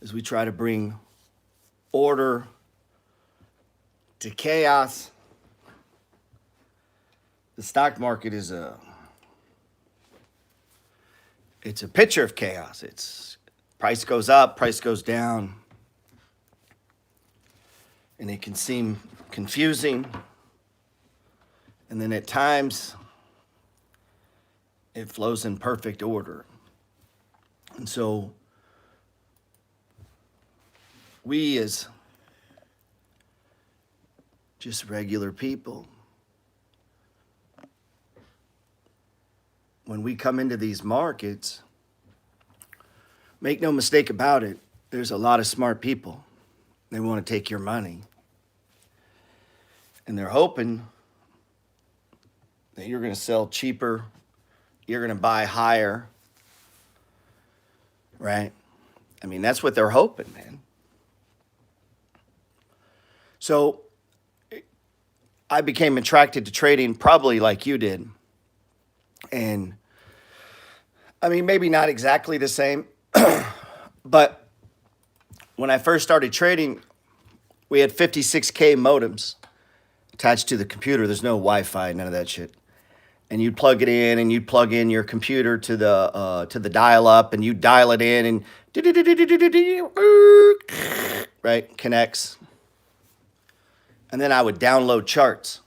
as we try to bring order to chaos. The stock market is it's a picture of chaos. It's price goes up, price goes down, and it can seem confusing. And then at times, it flows in perfect order. And so we as just regular people, when we come into these markets, make no mistake about it, there's a lot of smart people. They want to take your money. And they're hoping that you're going to sell cheaper, you're going to buy higher, right? I mean, that's what they're hoping, man. So I became attracted to trading probably like you did. And I mean, maybe not exactly the same, but when I first started trading, we had 56K modems attached to the computer. There's no Wi-Fi, none of that shit. And you'd plug it in, and you'd plug in your computer to the dial-up, and you dial it in, and right, connects. And then I would download charts.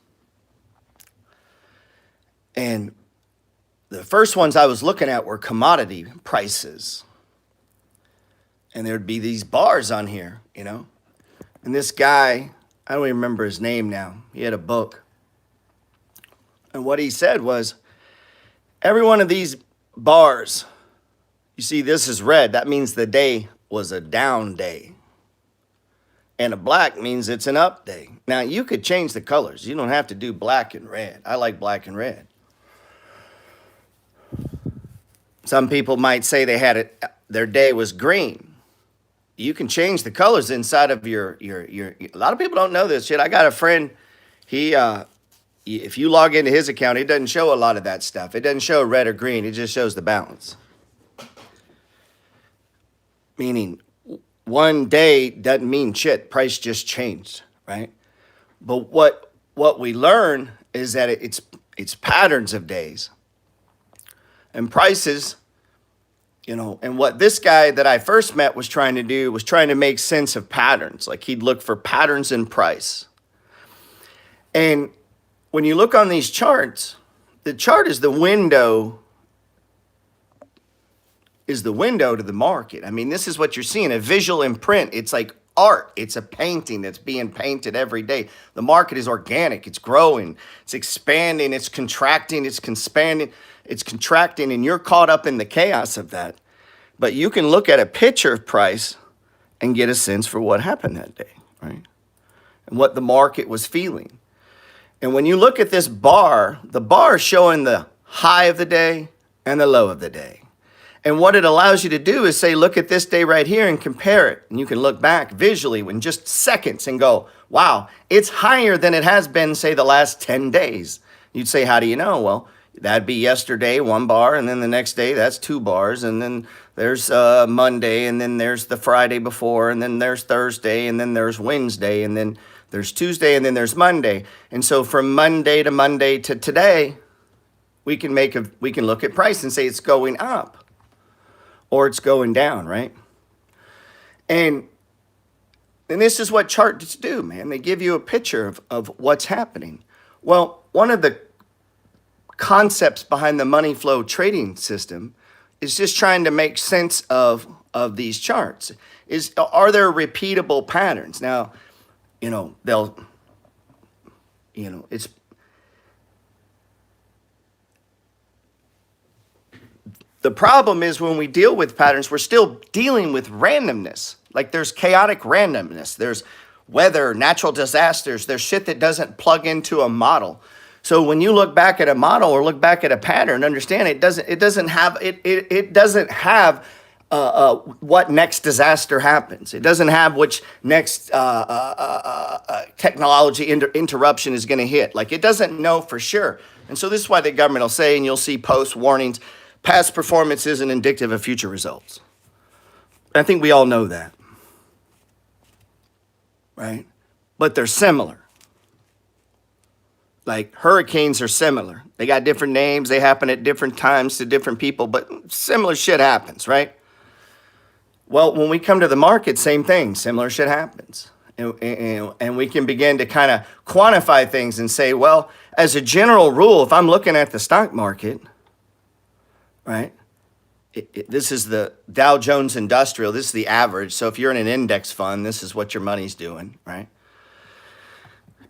And the first ones I was looking at were commodity prices. And there'd be these bars on here, you know. And this guy, I don't even remember his name now. He had a book. And what he said was, every one of these bars, you see this is red. That means the day was a down day. And a black means it's an up day. Now, you could change the colors. You don't have to do black and red. I like black and red. Some people might say they had it, their day was green. You can change the colors inside of your. A lot of people don't know this shit. I got a friend, if you log into his account, it doesn't show a lot of that stuff. It doesn't show red or green. It just shows the balance. Meaning, one day doesn't mean shit. Price just changed, right? But what we learn is that it's patterns of days. And prices, you know, and what this guy that I first met was trying to do was trying to make sense of patterns. Like he'd look for patterns in price. And when you look on these charts, the chart is the window to the market. I mean, this is what you're seeing, a visual imprint. It's like art. It's a painting that's being painted every day. The market is organic. It's growing. It's expanding. It's contracting. It's expanding. It's contracting, and you're caught up in the chaos of that. But you can look at a picture of price and get a sense for what happened that day, right? And what the market was feeling. And when you look at this bar, the bar is showing the high of the day and the low of the day. And what it allows you to do is say, look at this day right here and compare it. And you can look back visually in just seconds and go, wow, it's higher than it has been, say, the last 10 days. You'd say, how do you know? Well, that'd be yesterday, 1 bar, and then the next day, that's 2 bars, and then there's Monday, and then there's the Friday before, and then there's Thursday, and then there's Wednesday, and then there's Tuesday, and then there's Monday. And so from Monday to today, we can look at price and say it's going up or it's going down, right? And this is what charts do, man. They give you a picture of what's happening. Well, one of the concepts behind the money flow trading system is just trying to make sense of these charts. Are there repeatable patterns? Now, you know, it's the problem is when we deal with patterns, we're still dealing with randomness. Like there's chaotic randomness. There's weather, natural disasters. There's shit that doesn't plug into a model. So when you look back at a model or look back at a pattern, understand it doesn't have what next disaster happens. It doesn't have which next technology interruption is going to hit. Like it doesn't know for sure. And so this is why the government will say, and you'll see post warnings, past performance isn't indicative of future results. I think we all know that. right? But they're similar. Like hurricanes are similar. They got different names. They happen at different times to different people, but similar shit happens, right? Well, when we come to the market, same thing. Similar shit happens. And we can begin to kind of quantify things and say, well, as a general rule, if I'm looking at the stock market, right? This is the Dow Jones Industrial. This is the average. So if you're in an index fund, this is what your money's doing, right?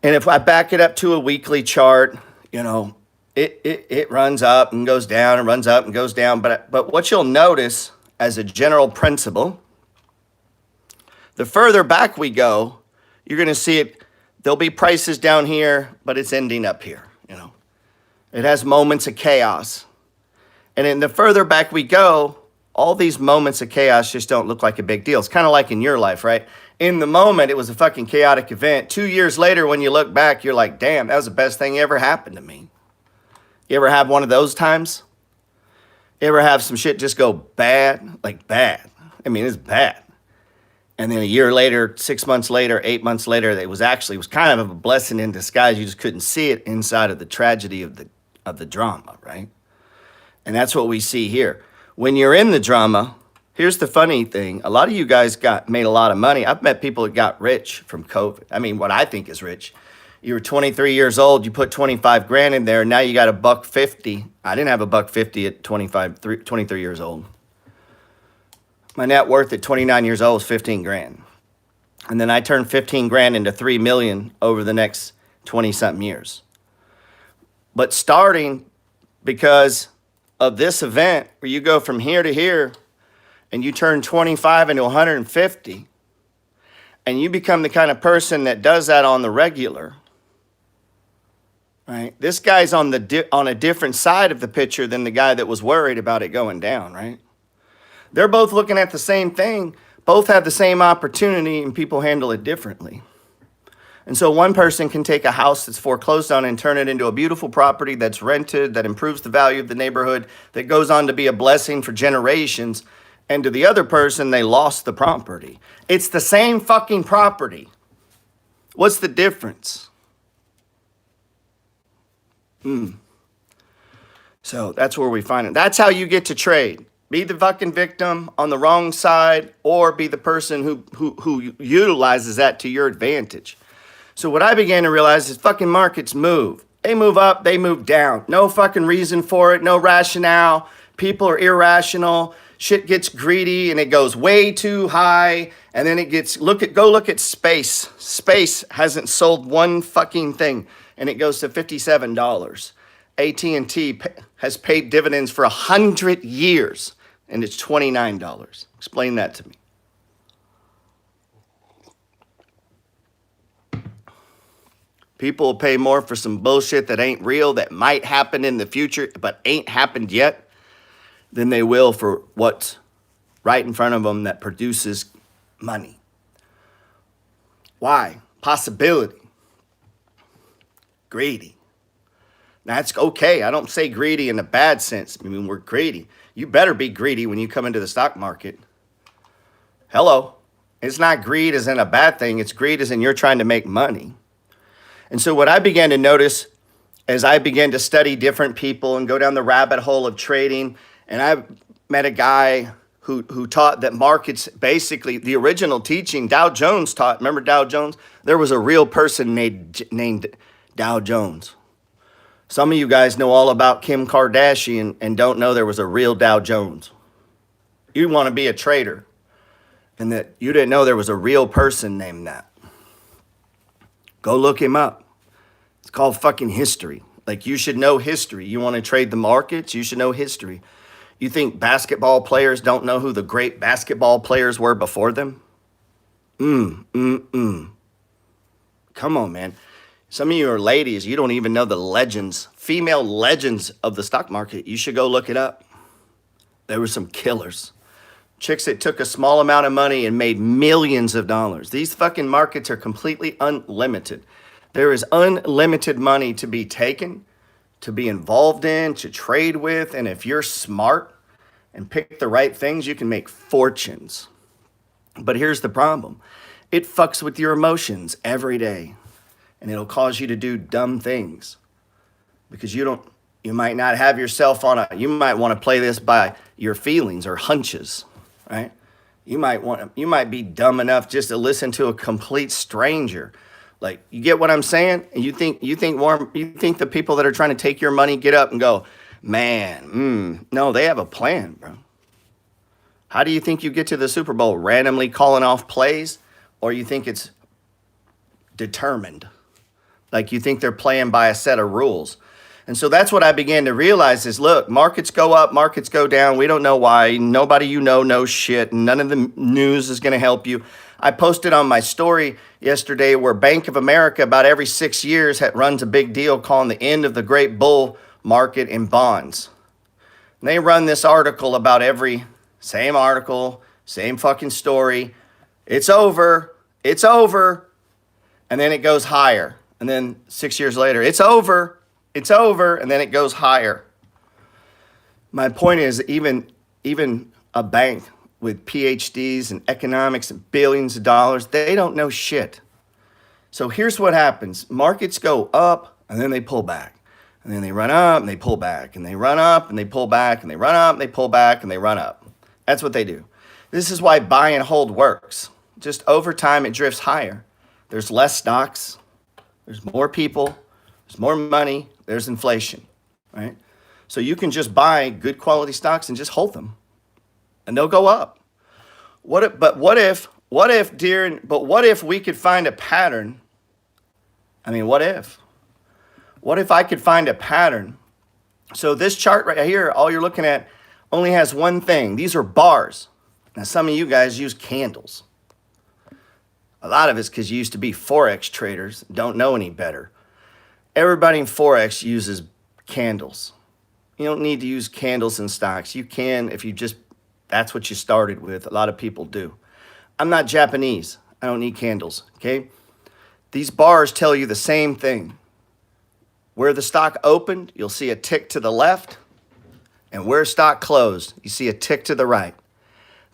And if I back it up to a weekly chart, you know, it runs up and goes down and runs up and goes down. But what you'll notice as a general principle, the further back we go, you're going to see it. There'll be prices down here, but it's ending up here. You know, it has moments of chaos. And then the further back we go, all these moments of chaos just don't look like a big deal. It's kind of like in your life, right? In the moment, it was a fucking chaotic event. 2 years later, when you look back, you're like, damn, that was the best thing ever happened to me. You ever have one of those times? You ever have some shit just go bad? Like bad. I mean, it's bad. And then a year later, 6 months later, 8 months later, it was kind of a blessing in disguise. You just couldn't see it inside of the tragedy of the drama, right? And that's what we see here. When you're in the drama, here's the funny thing. A lot of you guys made a lot of money. I've met people that got rich from COVID. I mean, what I think is rich. You were 23 years old. You put 25 grand in there. Now you got $150. I didn't have $150 at 23 years old. My net worth at 29 years old is 15 grand. And then I turned 15 grand into 3 million over the next 20 something years. But starting because of this event where you go from here to here and you turn 25 into 150 and you become the kind of person that does that on the regular, right? This guy's on a different side of the picture than the guy that was worried about it going down, right? They're both looking at the same thing, both have the same opportunity, and people handle it differently. And so one person can take a house that's foreclosed on and turn it into a beautiful property that's rented, that improves the value of the neighborhood, that goes on to be a blessing for generations. And to the other person, they lost the property. It's the same fucking property. What's the difference? So that's where we find it. That's how you get to trade. Be the fucking victim on the wrong side, or be the person who utilizes that to your advantage. So what I began to realize is fucking markets move. They move up, they move down. No fucking reason for it, no rationale. People are irrational. Shit gets greedy and it goes way too high. And then it gets, go look at space. Space hasn't sold one fucking thing and it goes to $57. AT&T has paid dividends for 100 years and it's $29. Explain that to me. People will pay more for some bullshit that ain't real, that might happen in the future, but ain't happened yet, than they will for what's right in front of them that produces money. Why? Possibility. Greedy. That's okay. I don't say greedy in a bad sense. I mean, we're greedy. You better be greedy when you come into the stock market. Hello. It's not greed as in a bad thing. It's greed as in you're trying to make money. And so what I began to notice as I began to study different people and go down the rabbit hole of trading, and I met a guy who taught that markets, basically the original teaching, Dow Jones taught, remember Dow Jones? There was a real person named Dow Jones. Some of you guys know all about Kim Kardashian and don't know there was a real Dow Jones. You want to be a trader and that you didn't know there was a real person named that. Go look him up. It's called fucking history. Like, you should know history. You want to trade the markets? You should know history. You think basketball players don't know who the great basketball players were before them? Come on, man. Some of you are ladies. You don't even know the legends, female legends of the stock market. You should go look it up. There were some killers. Chicks that took a small amount of money and made millions of dollars. These fucking markets are completely unlimited. There is unlimited money to be taken, to be involved in, to trade with. And if you're smart and pick the right things, you can make fortunes. But here's the problem. It fucks with your emotions every day. And it'll cause you to do dumb things because you might not have yourself you might want to play this by your feelings or hunches, right? You might be dumb enough just to listen to a complete stranger. Like, you get what I'm saying? And you think the people that are trying to take your money get up and go, man, no, they have a plan, bro. How do you think you get to the Super Bowl? Randomly calling off plays? Or you think it's determined? Like, you think they're playing by a set of rules? And so that's what I began to realize is, look, markets go up, markets go down. We don't know why. Nobody knows shit. None of the news is going to help you. I posted on my story yesterday where Bank of America about every 6 years runs a big deal calling the end of the great bull market in bonds. And they run this article about same article, same fucking story. It's over. It's over. And then it goes higher. And then 6 years later, it's over. It's over, and then it goes higher. My point is, even a bank with PhDs in economics and billions of dollars, they don't know shit. So here's what happens. Markets go up, and then they pull back. And then they run up, and they pull back. And they run up, and they pull back. And they run up, and they pull back, and they run up. That's what they do. This is why buy and hold works. Just over time, it drifts higher. There's less stocks. There's more people. There's more money. There's inflation, right? So you can just buy good quality stocks and just hold them, and they'll go up. What if we could find a pattern? I mean, what if? What if I could find a pattern? So this chart right here, all you're looking at, only has one thing. These are bars. Now, some of you guys use candles. A lot of it's because you used to be Forex traders, don't know any better. Everybody in Forex uses candles. You don't need to use candles in stocks. You can if that's what you started with. A lot of people do. I'm not Japanese. I don't need candles, okay? These bars tell you the same thing. Where the stock opened, you'll see a tick to the left. And where stock closed, you see a tick to the right.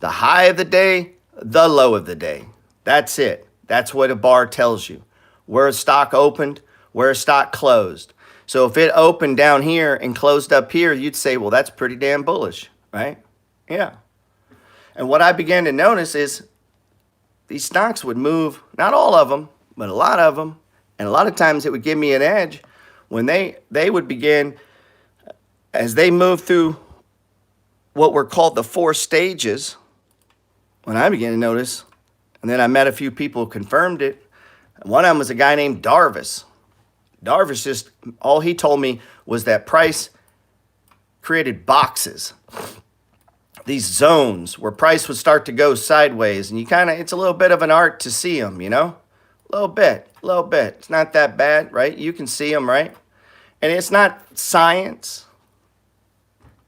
The high of the day, the low of the day. That's it. That's what a bar tells you. Where a stock opened, where a stock closed. So if it opened down here and closed up here, you'd say, well, that's pretty damn bullish, right? Yeah. And what I began to notice is these stocks would move, not all of them, but a lot of them. And a lot of times it would give me an edge when they would begin, as they move through what were called the 4 stages, when I began to notice, and then I met a few people who confirmed it. One of them was a guy named Darvis. Darvis all he told me was that price created boxes, these zones where price would start to go sideways. And it's a little bit of an art to see them, a little bit. It's not that bad, right? You can see them, right? And it's not science.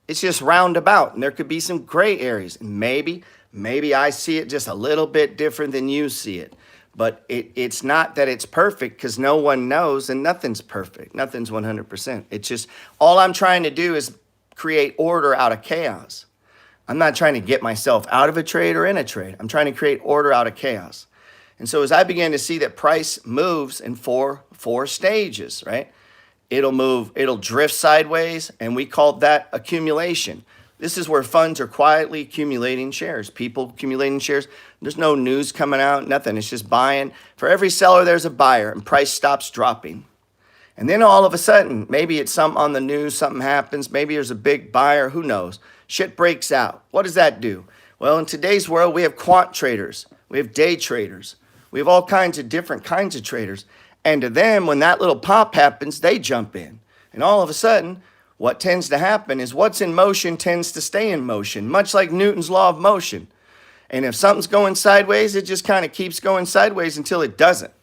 It's just roundabout. And there could be some gray areas. And maybe I see it just a little bit different than you see it. But it's not that it's perfect because no one knows and nothing's perfect. Nothing's 100%. It's just all I'm trying to do is create order out of chaos. I'm not trying to get myself out of a trade or in a trade. I'm trying to create order out of chaos. And so as I began to see that price moves in four stages, right? It'll drift sideways, and we called that accumulation. This is where funds are quietly accumulating shares, people accumulating shares. There's no news coming out, nothing. It's just buying. For every seller, there's a buyer, and price stops dropping. And then all of a sudden, maybe it's something on the news, something happens. Maybe there's a big buyer, who knows? Shit breaks out. What does that do? Well, in today's world, we have quant traders. We have day traders. We have all kinds of different kinds of traders. And to them, when that little pop happens, they jump in. And all of a sudden, what tends to happen is what's in motion tends to stay in motion, much like Newton's law of motion. And if something's going sideways, it just kind of keeps going sideways until it doesn't.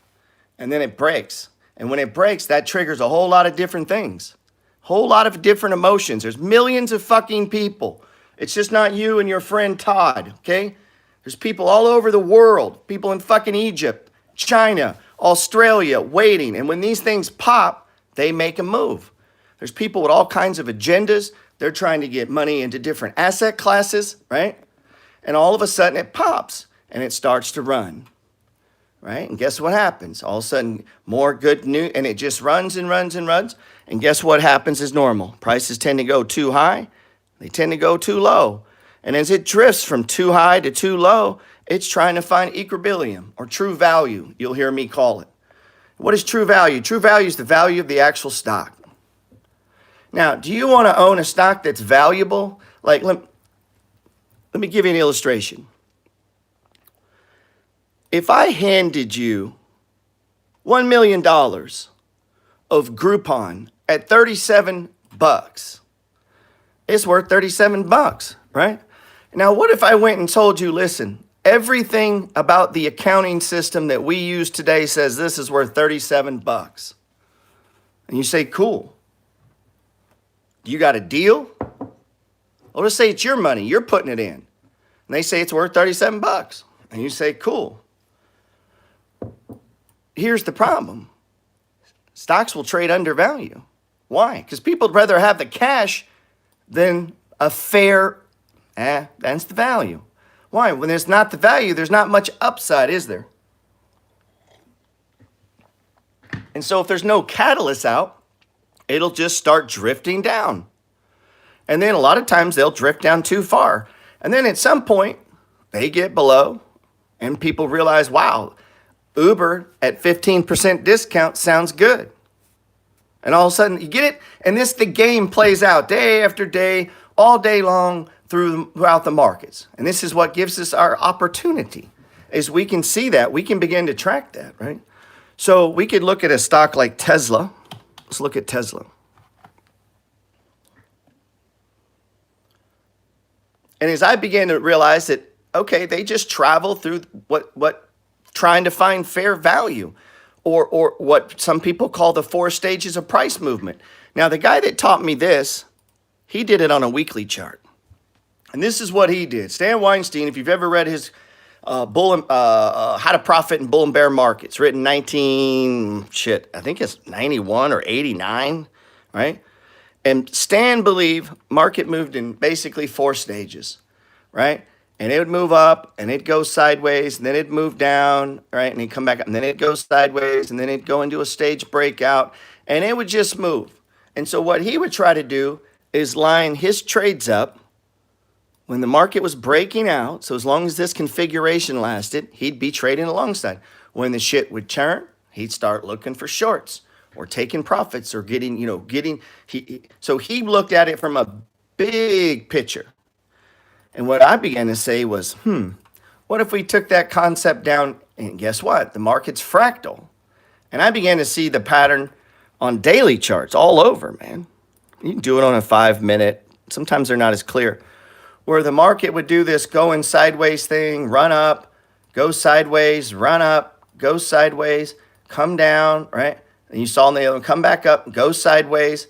And then it breaks. And when it breaks, that triggers a whole lot of different things. Whole lot of different emotions. There's millions of fucking people. It's just not you and your friend Todd, okay? There's people all over the world. People in fucking Egypt, China, Australia, waiting. And when these things pop, they make a move. There's people with all kinds of agendas. They're trying to get money into different asset classes, right? And all of a sudden it pops and it starts to run. right? And guess what happens? All of a sudden, more good news, and it just runs and runs and runs. And guess what happens is normal? Prices tend to go too high, they tend to go too low. And as it drifts from too high to too low, it's trying to find equilibrium or true value, you'll hear me call it. What is true value? True value is the value of the actual stock. Now, do you want to own a stock that's valuable? Like, let me give you an illustration. If I handed you $1 million of Groupon at 37 bucks, it's worth 37 bucks, right? Now, what if I went and told you, listen, everything about the accounting system that we use today says this is worth 37 bucks. And you say, cool. You got a deal? Well, let's say it's your money. You're putting it in. And they say it's worth 37 bucks. And you say, cool. Here's the problem. Stocks will trade under value. Why? Because people would rather have the cash than a fair, that's the value. Why? When there's not the value, there's not much upside, is there? And so if there's no catalyst out, it'll just start drifting down. And then a lot of times they'll drift down too far. And then at some point, they get below and people realize, wow, Uber at 15% discount sounds good. And all of a sudden you get it. And the game plays out day after day, all day long throughout the markets. And this is what gives us our opportunity, is we can see that. We can begin to track that, right? So we could look at a stock like Tesla. Let's look at Tesla. And as I began to realize that, okay, they just travel through what trying to find fair value, or what some people call the 4 stages of price movement. Now, the guy that taught me this, he did it on a weekly chart. And this is what he did. Stan Weinstein, if you've ever read his How to Profit in Bull and Bear Markets, written I think it's 91 or 89, right? And Stan believed market moved in basically 4 stages, right? And it would move up, and it'd go sideways, and then it'd move down, right? And it'd come back up, and then it'd go sideways, and then it'd go into a stage breakout, and it would just move. And so what he would try to do is line his trades up when the market was breaking out. So as long as this configuration lasted, he'd be trading alongside. When the shit would turn, he'd start looking for shorts or taking profits or so he looked at it from a big picture. And what I began to say was, what if we took that concept down, and guess what? The market's fractal. And I began to see the pattern on daily charts all over, man. You can do it on a 5-minute. Sometimes they're not as clear. Where the market would do this going sideways thing, run up, go sideways, run up, go sideways, come down, right? And you saw the other one, come back up, go sideways.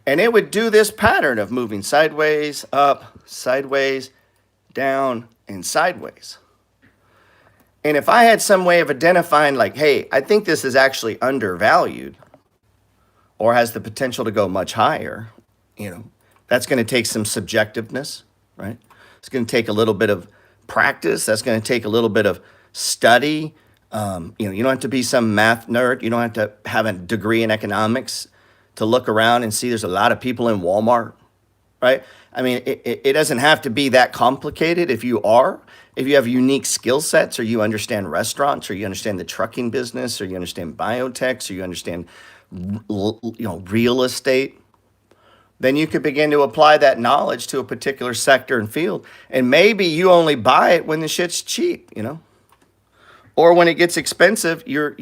And it would do this pattern of moving sideways, up, sideways, down, and sideways. And if I had some way of identifying, like, hey, I think this is actually undervalued or has the potential to go much higher, that's going to take some subjectiveness, right? It's going to take a little bit of practice. That's going to take a little bit of study. You don't have to be some math nerd. You don't have to have a degree in economics to look around and see there's a lot of people in Walmart, right? I mean, it doesn't have to be that complicated. If you have unique skill sets, or you understand restaurants, or you understand the trucking business, or you understand biotech, or you understand, real estate, then you could begin to apply that knowledge to a particular sector and field. And maybe you only buy it when the shit's cheap, or when it gets expensive, you're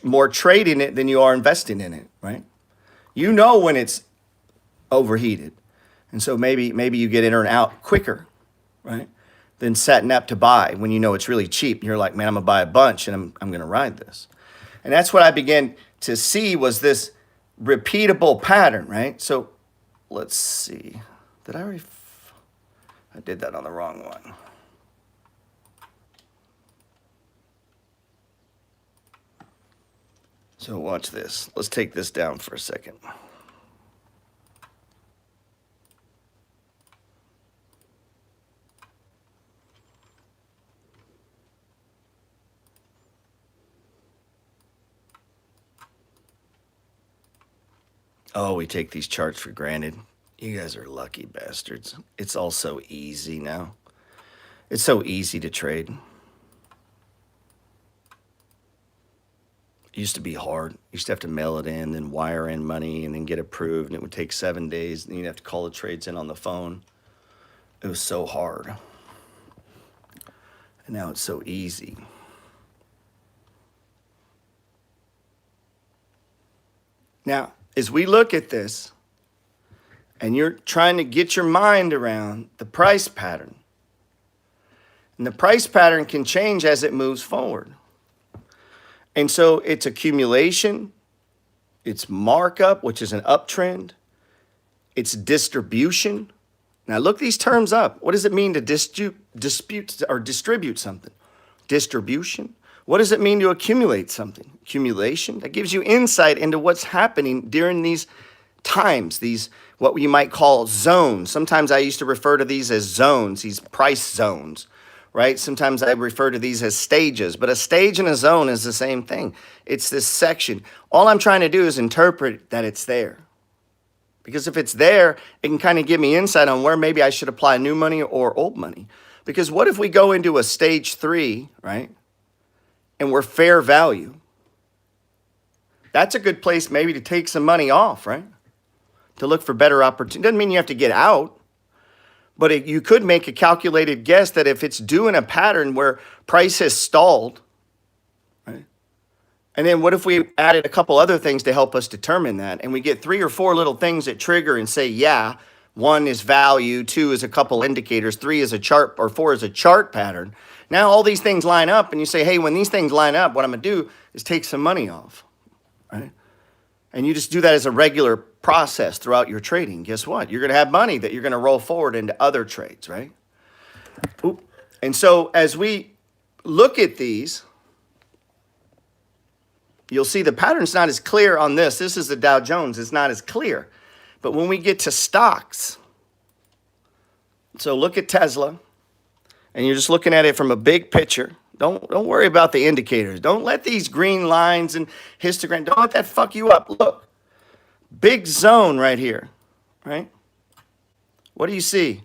more trading it than you are investing in it, right? When it's overheated. And so maybe you get in or out quicker, right? Than setting up to buy when it's really cheap. And you're like, man, I'm gonna buy a bunch and I'm gonna ride this. And that's what I began to see, was this repeatable pattern, right? So let's see. I did that on the wrong one. So watch this. Let's take this down for a second. Oh, we take these charts for granted. You guys are lucky bastards. It's all so easy now. It's so easy to trade. It used to be hard. You used to have to mail it in, then wire in money, and then get approved, and it would take 7 days. And you'd have to call the trades in on the phone. It was so hard. And now it's so easy. Now, as we look at this, and you're trying to get your mind around the price pattern, and the price pattern can change as it moves forward. And so it's accumulation, it's markup, which is an uptrend, it's distribution. Now look these terms up. What does it mean to dispute or distribute something? Distribution. What does it mean to accumulate something? Accumulation. That gives you insight into what's happening during these times, these what you might call zones. Sometimes I used to refer to these as zones, these price zones, right? Sometimes I refer to these as stages, but a stage and a zone is the same thing. It's this section. All I'm trying to do is interpret that it's there. Because if it's there, it can kind of give me insight on where maybe I should apply new money or old money. Because what if we go into a stage 3, right? And we're fair value. That's a good place maybe to take some money off, right? To look for better opportunity. Doesn't mean you have to get out. But you could make a calculated guess that if it's doing a pattern where price has stalled, right? And then what if we added a couple other things to help us determine that? And we get 3 or 4 little things that trigger and say, yeah, 1 is value, 2 is a couple indicators, 3 is a chart, or 4 is a chart pattern. Now all these things line up and you say, hey, when these things line up, what I'm going to do is take some money off, right? And you just do that as a regular process throughout your trading. Guess what? You're going to have money that you're going to roll forward into other trades, right? Oop. And so as we look at these, you'll see the pattern's not as clear on this. This is the Dow Jones. It's not as clear. But when we get to stocks, so look at Tesla, and you're just looking at it from a big picture. Don't worry about the indicators. Don't let these green lines and histogram, don't let that fuck you up. Look, big zone right here, right? What do you see?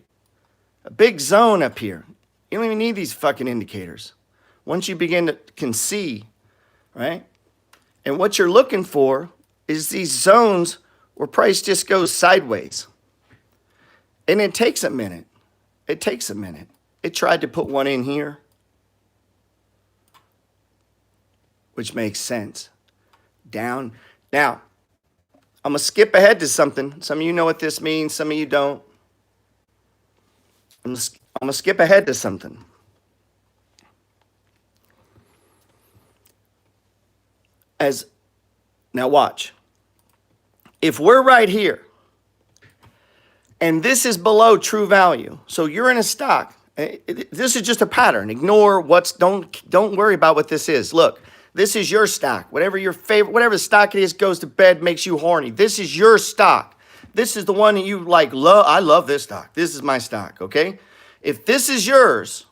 A big zone up here. You don't even need these fucking indicators. Once you begin to can see, right? And what you're looking for is these zones where price just goes sideways. And it takes a minute. It takes a minute. It tried to put one in here, which makes sense. Down. Now, I'm going to skip ahead to something. Some of you know what this means. Some of you don't. I'm going to skip ahead to something. Now watch. If we're right here, and this is below true value, so you're in a stock. This is just a pattern. Ignore don't worry about what this is. Look, this is your stock. Whatever your favorite, whatever stock it is goes to bed, makes you horny. This is your stock. This is the one that you like, love. I love this stock. This is my stock, okay? If this is yours,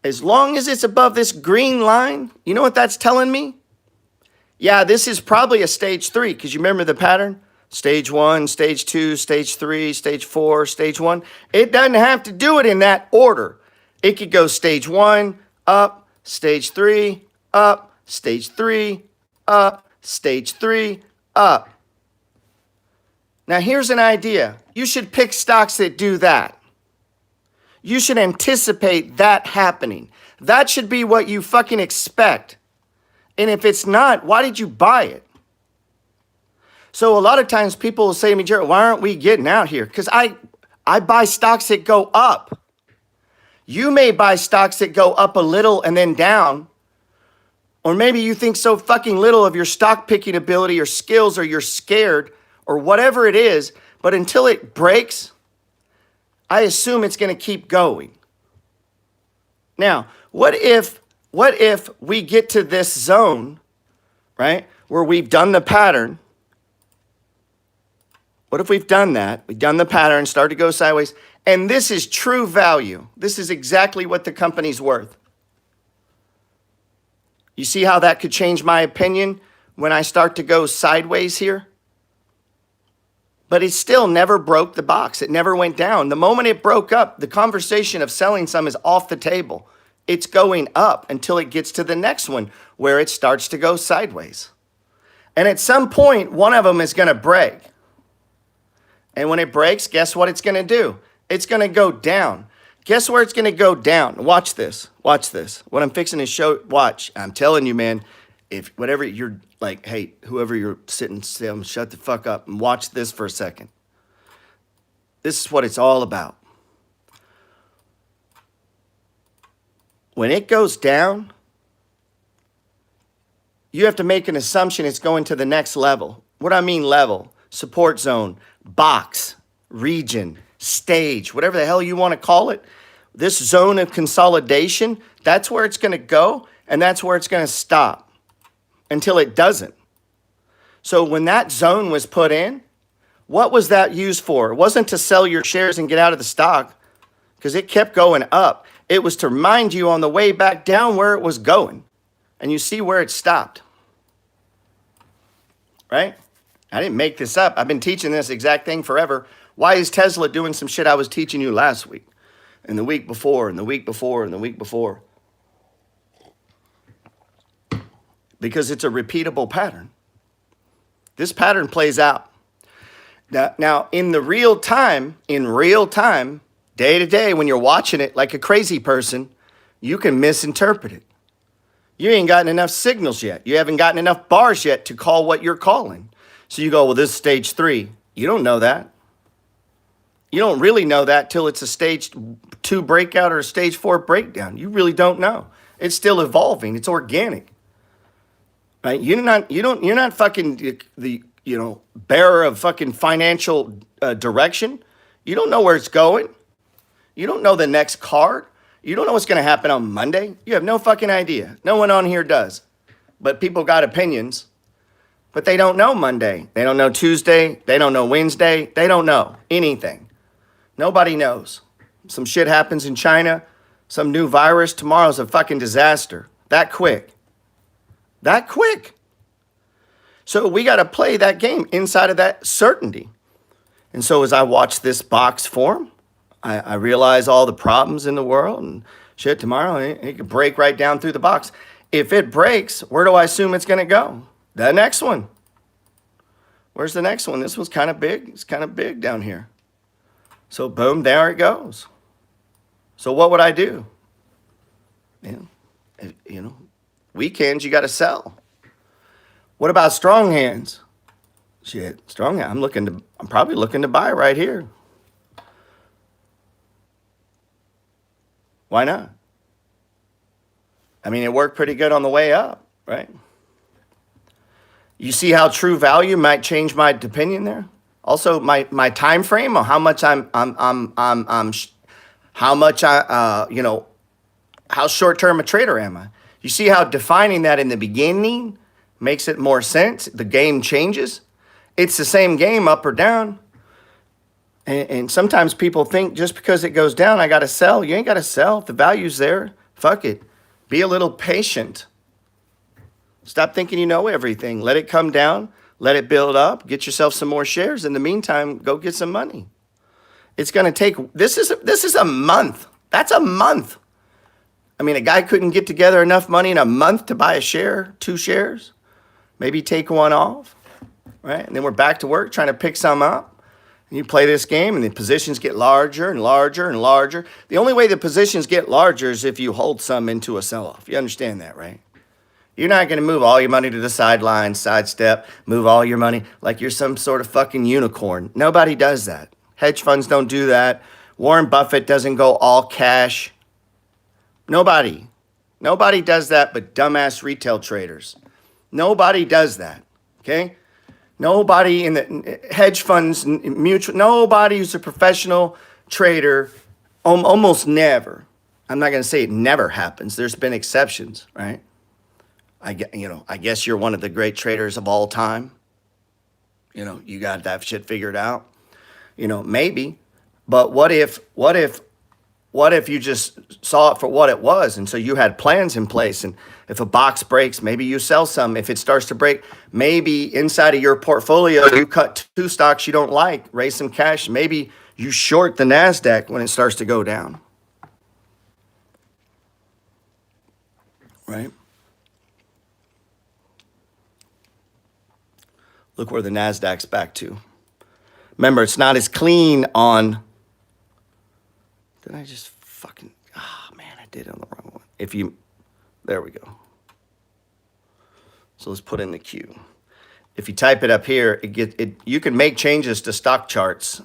as long as it's above this green line, you know what that's telling me? Yeah, this is probably a stage 3, because you remember the pattern? Stage 1, stage 2, stage 3, stage 4, stage 1. It doesn't have to do it in that order. It could go stage 1, up, stage 3, up, stage 3, up, stage 3, up. Now here's an idea. You should pick stocks that do that. You should anticipate that happening. That should be what you fucking expect. And if it's not, why did you buy it? So a lot of times people will say to me, Jared, why aren't we getting out here? Because I buy stocks that go up. You may buy stocks that go up a little and then down. Or maybe you think so fucking little of your stock picking ability or skills, or you're scared or whatever it is. But until it breaks, I assume it's going to keep going. Now, what if we get to this zone, right, where we've done the pattern? What if we've done that? We've done the pattern, started to go sideways, and this is true value. This is exactly what the company's worth. You see how that could change my opinion when I start to go sideways here? but it still never broke the box. It never went down. The moment it broke up, the conversation of selling some is off the table. It's going up until it gets to the next one where it starts to go sideways. And at some point, one of them is going to break. And when it breaks, guess what it's going to do? It's going to go down. Guess where it's going to go down? Watch this. Watch this. What I'm fixing to show, watch. I'm telling you, man, if whatever you're like, hey, whoever you're sitting still, shut the fuck up and watch this for a second. This is what it's all about. When it goes down, you have to make an assumption it's going to the next level. What do I mean level? Support zone, box, region, stage, whatever the hell you want to call it. This zone of consolidation, that's where it's going to go, and that's where it's going to stop until it doesn't. So when that zone was put in, what was that used for? It wasn't to sell your shares and get out of the stock because it kept going up. It was to remind you on the way back down where it was going. And you see where it stopped. Right? I didn't make this up. I've been teaching this exact thing forever. Why is Tesla doing some shit I was teaching you last week? And the week before, and the week before, and the week before? Because it's a repeatable pattern. This pattern plays out. Now in the real time, day to day, when you're watching it like a crazy person, you can misinterpret it. You ain't gotten enough signals yet. You haven't gotten enough bars yet to call what you're calling. So you go, well, this is stage 3. You don't know that. You don't really know that till it's a stage 2 breakout or a stage 4 breakdown. You really don't know. It's still evolving. It's organic. Right? You're not fucking the bearer of fucking financial direction. You don't know where it's going. You don't know the next card. You don't know what's going to happen on Monday. You have no fucking idea. No one on here does. But people got opinions. But they don't know Monday. They don't know Tuesday. They don't know Wednesday. They don't know anything. Nobody knows. Some shit happens in China. Some new virus. Tomorrow's a fucking disaster. That quick. That quick. So we got to play that game inside of that certainty. And so as I watch this box form, I realize all the problems in the world and shit. Tomorrow it could break right down through the box. If it breaks, where do I assume it's going to go? The next one. Where's the next one? This one's kind of big. It's kind of big down here. So boom, there it goes. So what would I do? Weekends you got to sell. What about strong hands? Shit, strong hand. I'm probably looking to buy right here. Why not? I mean, it worked pretty good on the way up, right? You see how true value might change my opinion there. Also, my time frame on how much how short term a trader am I? You see how defining that in the beginning makes it more sense. The game changes. It's the same game up or down. And sometimes people think just because it goes down, I got to sell. You ain't got to sell. If the value's there, fuck it. Be a little patient. Stop thinking you know everything. Let it come down. Let it build up. Get yourself some more shares. In the meantime, go get some money. It's going to take, this is a month. That's a month. I mean, a guy couldn't get together enough money in a month to buy a share, 2 shares, maybe take one off, right? And then we're back to work trying to pick some up. And you play this game and the positions get larger and larger and larger. The only way the positions get larger is if you hold some into a sell-off. You understand that, right? You're not going to move all your money to the sideline, sidestep, move all your money like you're some sort of fucking unicorn. Nobody does that. Hedge funds don't do that. Warren Buffett doesn't go all cash. Nobody does that but dumbass retail traders. Nobody does that, okay? Nobody in the hedge funds, nobody who's a professional trader, almost never. I'm not going to say it never happens. There's been exceptions, right? I guess you're one of the great traders of all time. You got that shit figured out. Maybe. But what if what if you just saw it for what it was? And so you had plans in place. And if a box breaks, maybe you sell some. If it starts to break, maybe inside of your portfolio, you cut two stocks you don't like, raise some cash. Maybe you short the NASDAQ when it starts to go down. Right? Look where the NASDAQ's back to. Remember, it's not as clean on... Did I just fucking... Oh, man, I did it on the wrong one. If you... There we go. So let's put in the Q. If you type it up here, you can make changes to stock charts.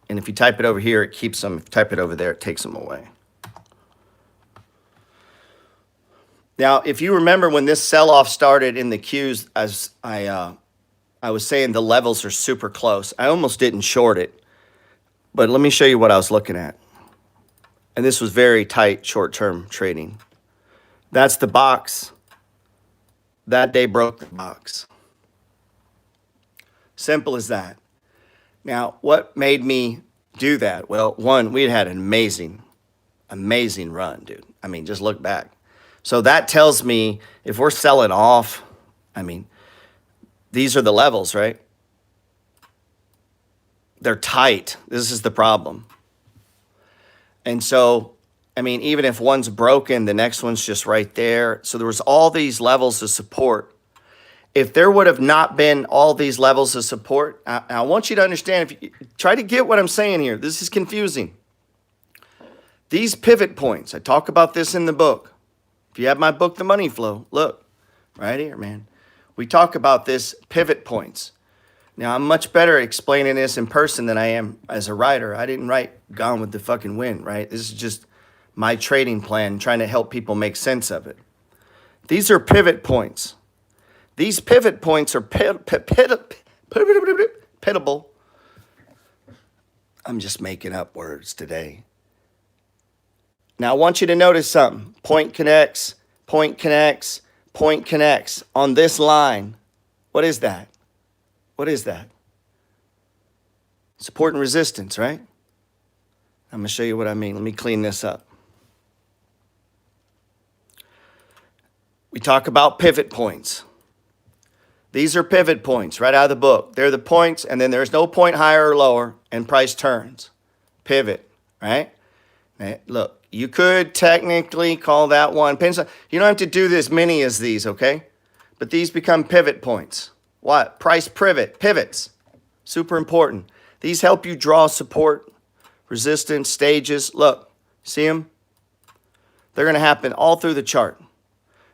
And if you type it over here, it keeps them. If you type it over there, it takes them away. Now, if you remember when this sell-off started in the Qs, as I was saying the levels are super close. I almost didn't short it. But let me show you what I was looking at. And this was very tight short-term trading. That's the box. That day broke the box. Simple as that. Now, what made me do that? Well, one, we had an amazing run, dude. I mean, just look back. So that tells me if we're selling off, I mean, these are the levels, right? They're tight. This is the problem. And so, I mean, even if one's broken, the next one's just right there. So there was all these levels of support. If there would have not been all these levels of support, I want you to understand, if you try to get what I'm saying here, this is confusing. These pivot points, I talk about this in the book. If you have my book, The Money Flow, look, right here, man. We talk about this pivot points. Now, I'm much better at explaining this in person than I am as a writer. I didn't write Gone with the Fucking Wind, right? This is just my trading plan, trying to help people make sense of it. These are pivot points. These pivot points are pittable. I'm just making up words today. Now, I want you to notice something. Point connects, point connects, point connects on this line. What is that? What is that? Support and resistance, right? I'm going to show you what I mean. Let me clean this up. We talk about pivot points. These are pivot points right out of the book. They're the points, and then there's no point higher or lower, and price turns. Pivot, right? Look, you could technically call that one. You don't have to do as many as these, okay? But these become pivot points. What? Price pivots. Super important. These help you draw support, resistance, stages. Look, see them? They're going to happen all through the chart.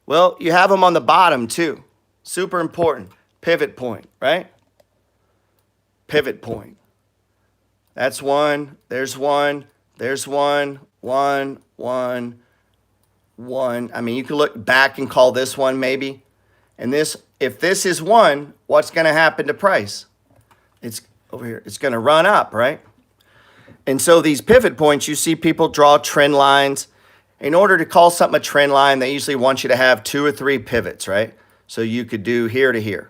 Well, you have them on the bottom too. Super important. Pivot point, right? Pivot point. That's one. There's one. There's one. One. I mean, you can look back and call this one maybe. And this, if this is one, what's going to happen to price? It's over here. It's going to run up, right? And so these pivot points, you see people draw trend lines. In order to call something a trend line, they usually want you to have 2 or 3 pivots, right? So you could do here to here.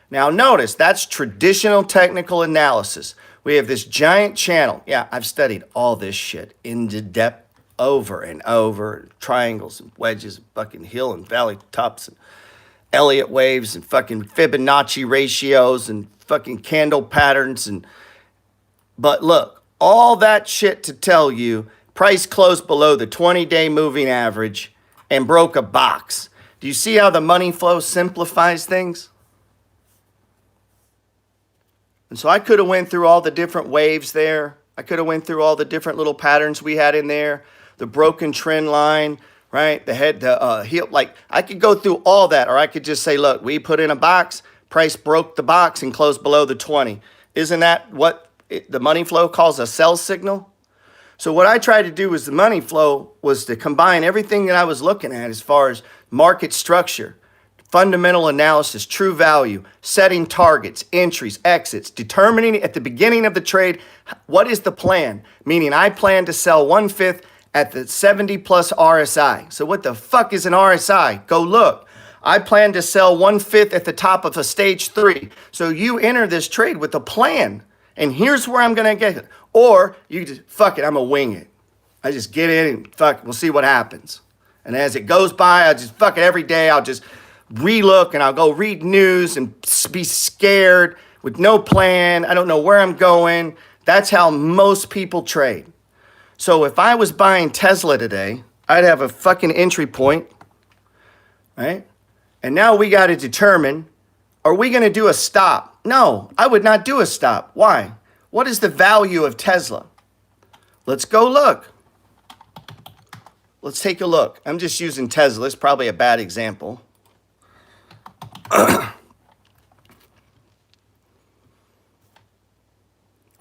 Now notice, that's traditional technical analysis. We have this giant channel. Yeah, I've studied all this shit into depth over and over. Triangles and wedges, and fucking hill and valley tops and Elliott waves and fucking Fibonacci ratios and fucking candle patterns. But look, all that shit to tell you, price closed below the 20-day moving average and broke a box. Do you see how the money flow simplifies things? And so I could have went through all the different waves there. I could have went through all the different little patterns we had in there. The broken trend line, right? The heel, like I could go through all that, or I could just say, look, we put in a box, price broke the box and closed below the 20. Isn't that what the money flow calls a sell signal? So what I tried to do was the money flow was to combine everything that I was looking at as far as market structure, fundamental analysis, true value, setting targets, entries, exits, determining at the beginning of the trade, what is the plan? Meaning I plan to sell 1/5 at the 70 plus RSI. So what the fuck is an RSI? Go look. I plan to sell 1/5 at the top of a stage 3. So you enter this trade with a plan. And here's where I'm going to get it. Or you just, fuck it, I'm going to wing it. I just get in and fuck, we'll see what happens. And as it goes by, I just fuck it every day. I'll just relook and I'll go read news and be scared with no plan. I don't know where I'm going. That's how most people trade. So if I was buying Tesla today, I'd have a fucking entry point, right? And now we got to determine, are we going to do a stop? No, I would not do a stop. Why? What is the value of Tesla? Let's go look. Let's take a look. I'm just using Tesla. It's probably a bad example.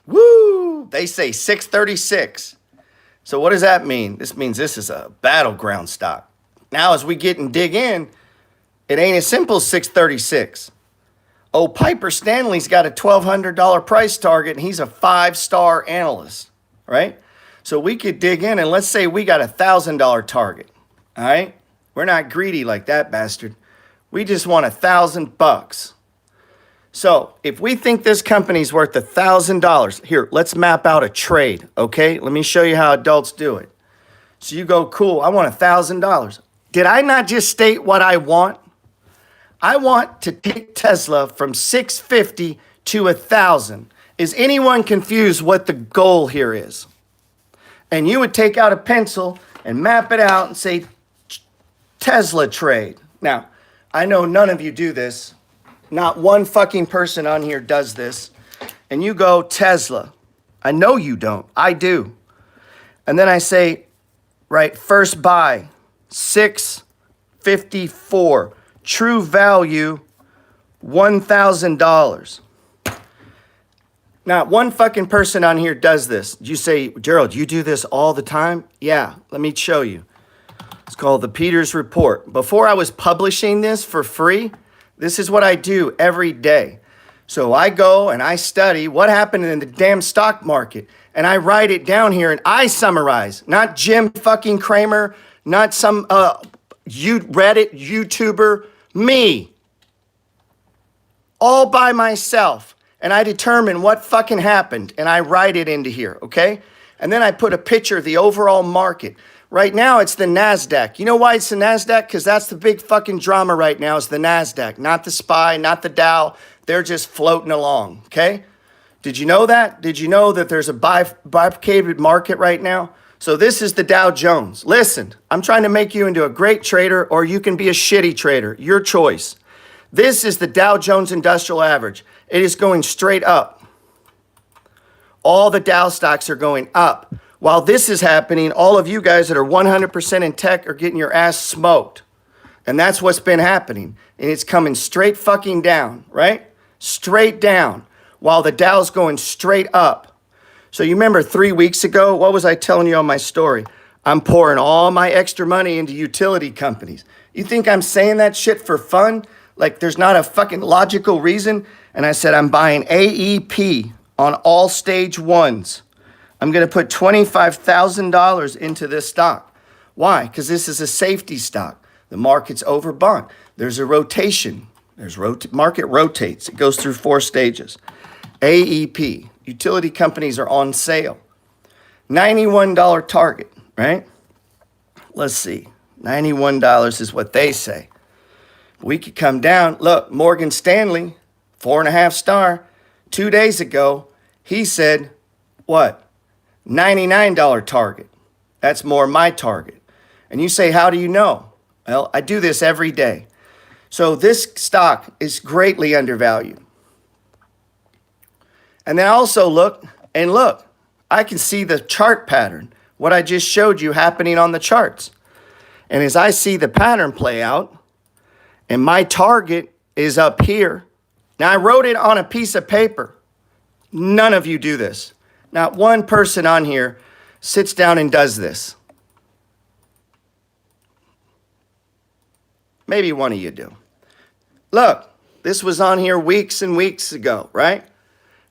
Woo! They say 636. So what does that mean? This means this is a battleground stock. Now as we get and dig in, it ain't as simple as 636. Oh, Piper Stanley's got a $1,200 price target, and he's a 5-star analyst, right? So we could dig in, and let's say we got a $1,000 target, all right? We're not greedy like that bastard. We just want $1,000. So if we think this company's worth $1,000, here, let's map out a trade, okay? Let me show you how adults do it. So you go, cool, I want $1,000. Did I not just state what I want? I want to take Tesla from 650 to 1,000. Is anyone confused what the goal here is? And you would take out a pencil and map it out and say, Tesla trade. Now, I know none of you do this. Not one fucking person on here does this. And you go, Tesla. I know you don't. I do. And then I say, right, first buy, 654. True value, $1,000. Not one fucking person on here does this. You say, Gerald, you do this all the time? Yeah, let me show you. It's called the Peters Report. Before I was publishing this for free, this is what I do every day. So I go and I study what happened in the damn stock market, and I write it down here and I summarize. Not Jim fucking Cramer, not some Reddit YouTuber, me. All by myself. And I determine what fucking happened and I write it into here, okay? And then I put a picture of the overall market. Right now it's the NASDAQ. You know why it's the NASDAQ? Because that's the big fucking drama right now is the NASDAQ. Not the SPY, not the Dow. They're just floating along, okay? Did you know that? Did you know that there's a bifurcated market right now? So this is the Dow Jones. Listen, I'm trying to make you into a great trader, or you can be a shitty trader. Your choice. This is the Dow Jones Industrial Average. It is going straight up. All the Dow stocks are going up. While this is happening, all of you guys that are 100% in tech are getting your ass smoked. And that's what's been happening. And it's coming straight fucking down, right? Straight down. While the Dow's going straight up. So you remember 3 weeks ago, what was I telling you on my story? I'm pouring all my extra money into utility companies. You think I'm saying that shit for fun? Like there's not a fucking logical reason? And I said, I'm buying AEP on all stage ones. I'm going to put $25,000 into this stock. Why? Because this is a safety stock. The market's overbought. There's a rotation. Market rotates. It goes through 4 stages. AEP. Utility companies are on sale. $91 target, right? Let's see. $91 is what they say. We could come down. Look, Morgan Stanley, 4.5 star, 2 days ago, he said, what? $99 target. That's more my target. And you say, how do you know? Well, I do this every day. So this stock is greatly undervalued. And then also look, I can see the chart pattern, what I just showed you happening on the charts. And as I see the pattern play out, and my target is up here. Now I wrote it on a piece of paper. None of you do this. Not one person on here sits down and does this. Maybe one of you do. Look, this was on here weeks and weeks ago, right?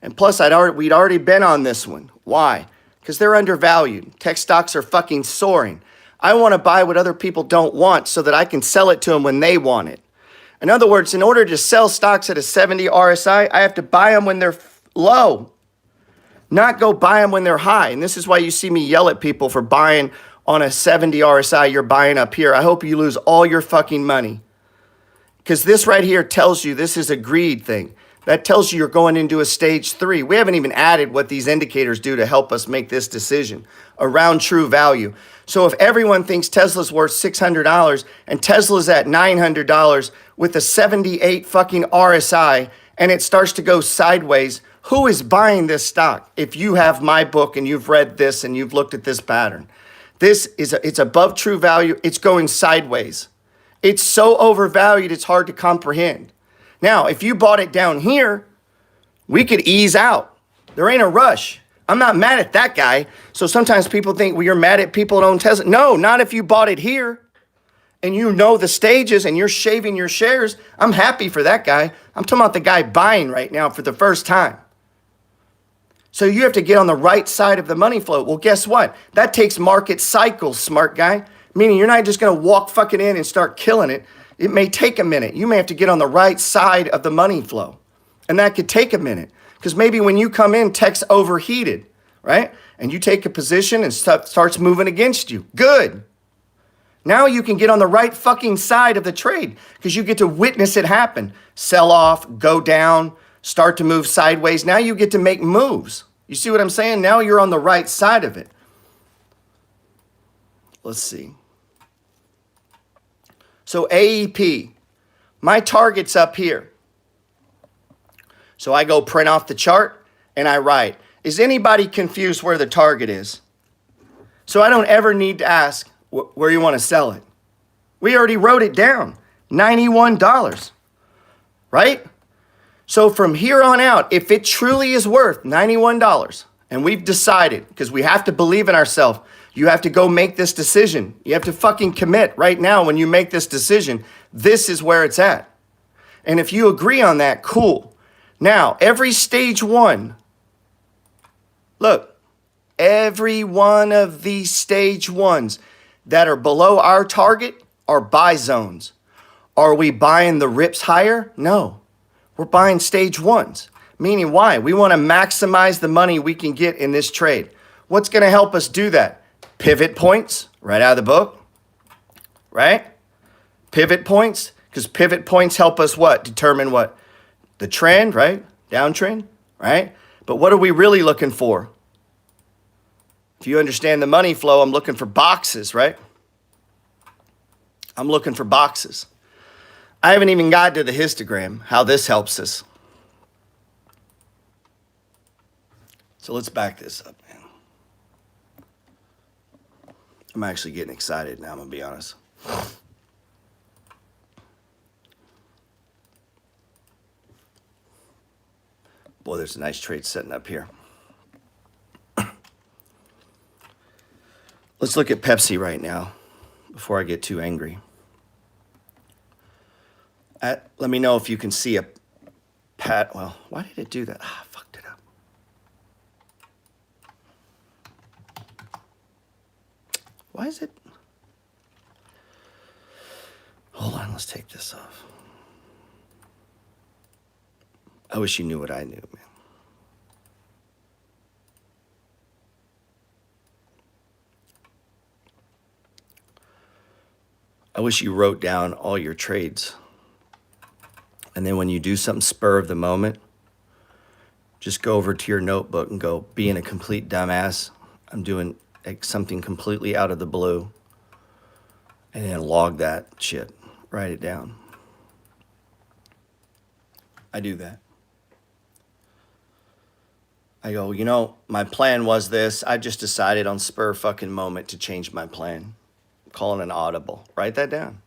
And plus, we'd already been on this one. Why? Because they're undervalued. Tech stocks are fucking soaring. I want to buy what other people don't want so that I can sell it to them when they want it. In other words, in order to sell stocks at a 70 RSI, I have to buy them when they're low. not go buy them when they're high. And this is why you see me yell at people for buying on a 70 RSI, you're buying up here. I hope you lose all your fucking money. Because this right here tells you this is a greed thing. That tells you you're going into a stage 3. We haven't even added what these indicators do to help us make this decision around true value. So if everyone thinks Tesla's worth $600 and Tesla's at $900 with a 78 fucking RSI and it starts to go sideways, who is buying this stock? If you have my book and you've read this and you've looked at this pattern, it's above true value. It's going sideways. It's so overvalued, it's hard to comprehend. Now, if you bought it down here, we could ease out. There ain't a rush. I'm not mad at that guy. So sometimes people think, well, you're mad at people that own Tesla. No, not if you bought it here and you know the stages and you're shaving your shares. I'm happy for that guy. I'm talking about the guy buying right now for the first time. So you have to get on the right side of the money flow. Well, guess what? That takes market cycles, smart guy. Meaning you're not just going to walk fucking in and start killing it. It may take a minute. You may have to get on the right side of the money flow. And that could take a minute. Because maybe when you come in, tech's overheated, right? And you take a position and stuff starts moving against you. Good. Now you can get on the right fucking side of the trade because you get to witness it happen. Sell off, go down, start to move sideways. Now you get to make moves. You see what I'm saying? Now you're on the right side of it. Let's see. So AEP, my target's up here. So I go print off the chart and I write, is anybody confused where the target is? So I don't ever need to ask where you want to sell it. We already wrote it down, $91, right? So from here on out, if it truly is worth $91, and we've decided, because we have to believe in ourselves, you have to go make this decision. You have to fucking commit right now when you make this decision. This is where it's at. And if you agree on that, cool. Now, every stage 1, look, every one of these stage 1s that are below our target are buy zones. Are we buying the rips higher? No. We're buying stage 1s. Meaning why? We want to maximize the money we can get in this trade. What's going to help us do that? Pivot points, right out of the book, right? Pivot points, because pivot points help us what? Determine what? The trend, right? Downtrend, right? But what are we really looking for? If you understand the money flow, I'm looking for boxes, right? I'm looking for boxes. I haven't even got to the histogram, how this helps us. So let's back this up, man. I'm actually getting excited now, I'm going to be honest. Boy, there's a nice trade setting up here. Let's look at Pepsi right now before I get too angry. Let me know if you can see a well, why did it do that? I fucked it up. Why is it? Hold on, let's take this off. I wish you knew what I knew, man. I wish you wrote down all your trades. And then when you do something spur of the moment, just go over to your notebook and go, being a complete dumbass, I'm doing something completely out of the blue. And then log that shit. Write it down. I do that. I go, you know, my plan was this. I just decided on spur fucking moment to change my plan. I'm calling an audible. Write that down.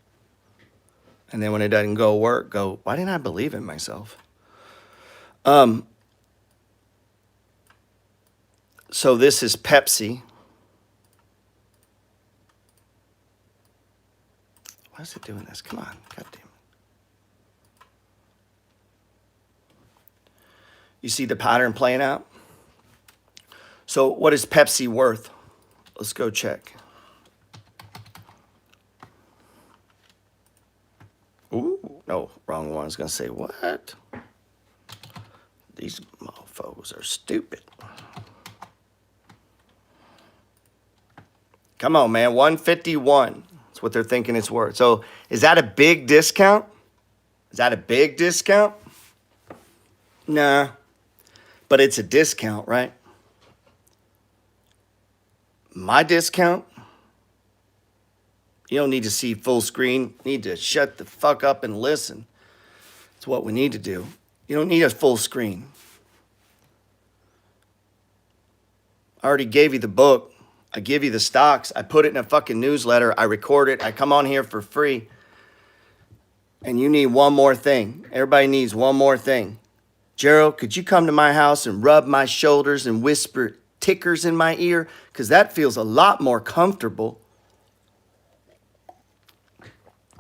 And then when it doesn't go work, go, why didn't I believe in myself? So this is Pepsi. Why is it doing this? Come on, God damn it. You see the pattern playing out? So what is Pepsi worth? Let's go check. Ooh, no, wrong one. I was going to say, what? These mofos are stupid. Come on, man. 151. That's what they're thinking it's worth. So is that a big discount? Is that a big discount? Nah. But it's a discount, right? My discount? You don't need to see full screen. You need to shut the fuck up and listen. That's what we need to do. You don't need a full screen. I already gave you the book. I give you the stocks. I put it in a fucking newsletter. I record it. I come on here for free. And you need one more thing. Everybody needs one more thing. Gerald, could you come to my house and rub my shoulders and whisper tickers in my ear? Because that feels a lot more comfortable.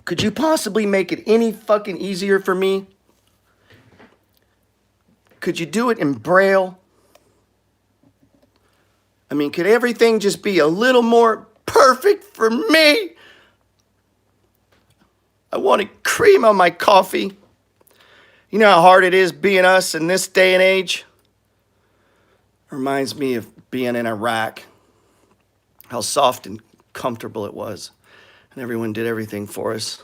Could you possibly make it any fucking easier for me? Could you do it in Braille? I mean, could everything just be a little more perfect for me? I wanted cream on my coffee. You know how hard it is being us in this day and age? Reminds me of being in Iraq. How soft and comfortable it was. And everyone did everything for us.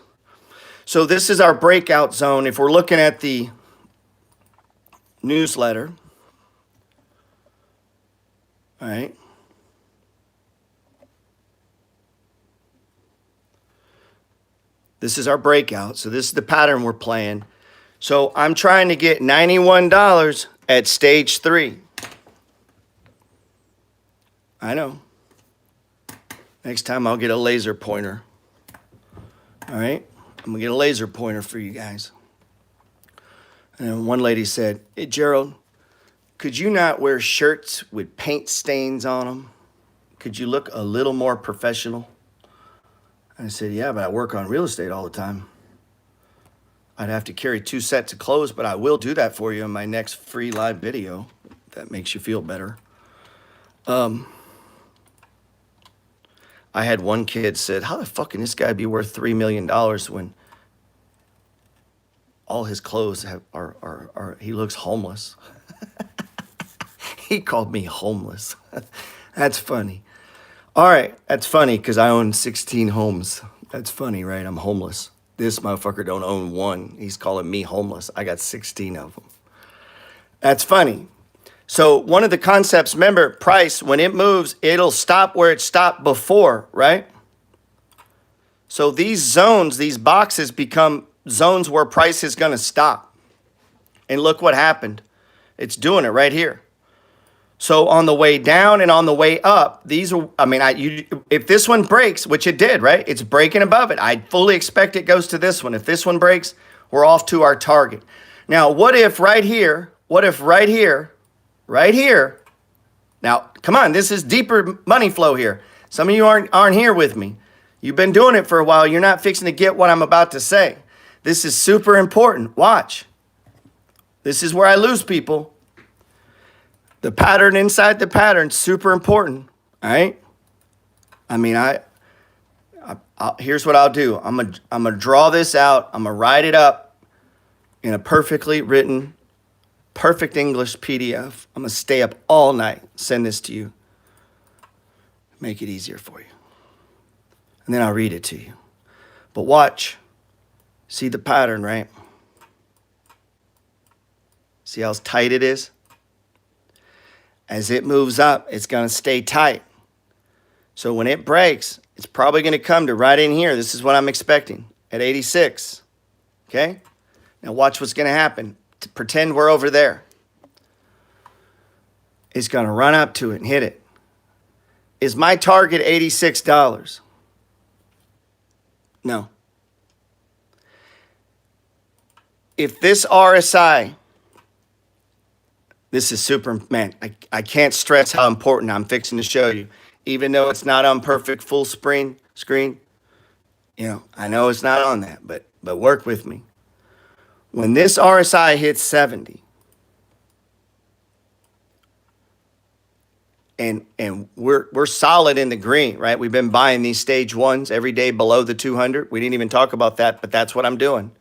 So this is our breakout zone. If we're looking at the newsletter, all right. This is our breakout. So this is the pattern we're playing. So I'm trying to get $91 at stage 3. I know. Next time I'll get a laser pointer. All right? I'm going to get a laser pointer for you guys. And one lady said, hey, Gerald, could you not wear shirts with paint stains on them? Could you look a little more professional? I said, yeah, but I work on real estate all the time. I'd have to carry 2 sets of clothes, but I will do that for you in my next free live video. If that makes you feel better. I had one kid said, how the fuck can this guy be worth $3 million when all his clothes are he looks homeless. He called me homeless. That's funny. All right, that's funny because I own 16 homes. That's funny, right? I'm homeless. This motherfucker don't own one. He's calling me homeless. I got 16 of them. That's funny. So one of the concepts, remember, price, when it moves, it'll stop where it stopped before, right? So these zones, these boxes become zones where price is going to stop. And look what happened. It's doing it right here. So on the way down and on the way up, these are, I mean, if this one breaks, which it did, right? It's breaking above it. I fully expect it goes to this one. If this one breaks, we're off to our target. Now, what if right here, right here, now, come on, this is deeper money flow here. Some of you aren't here with me. You've been doing it for a while. You're not fixing to get what I'm about to say. This is super important. Watch. This is where I lose people. The pattern inside the pattern, super important, all right? I mean, here's what I'll do. I'm gonna draw this out. I'm gonna write it up in a perfectly written, perfect English PDF. I'm gonna stay up all night, send this to you, make it easier for you. And then I'll read it to you. But watch, see the pattern, right? See how tight it is? As it moves up, it's going to stay tight. So when it breaks, it's probably going to come to right in here. This is what I'm expecting at 86. Okay? Now watch what's going to happen. Pretend we're over there. It's going to run up to it and hit it. Is my target $86? No. If this RSI, this is super, man, I can't stress how important I'm fixing to show you. Even though it's not on perfect full screen, you know, I know it's not on that, but work with me. When this RSI hits 70, and we're solid in the green, right? We've been buying these stage ones every day below the 200. We didn't even talk about that, but that's what I'm doing.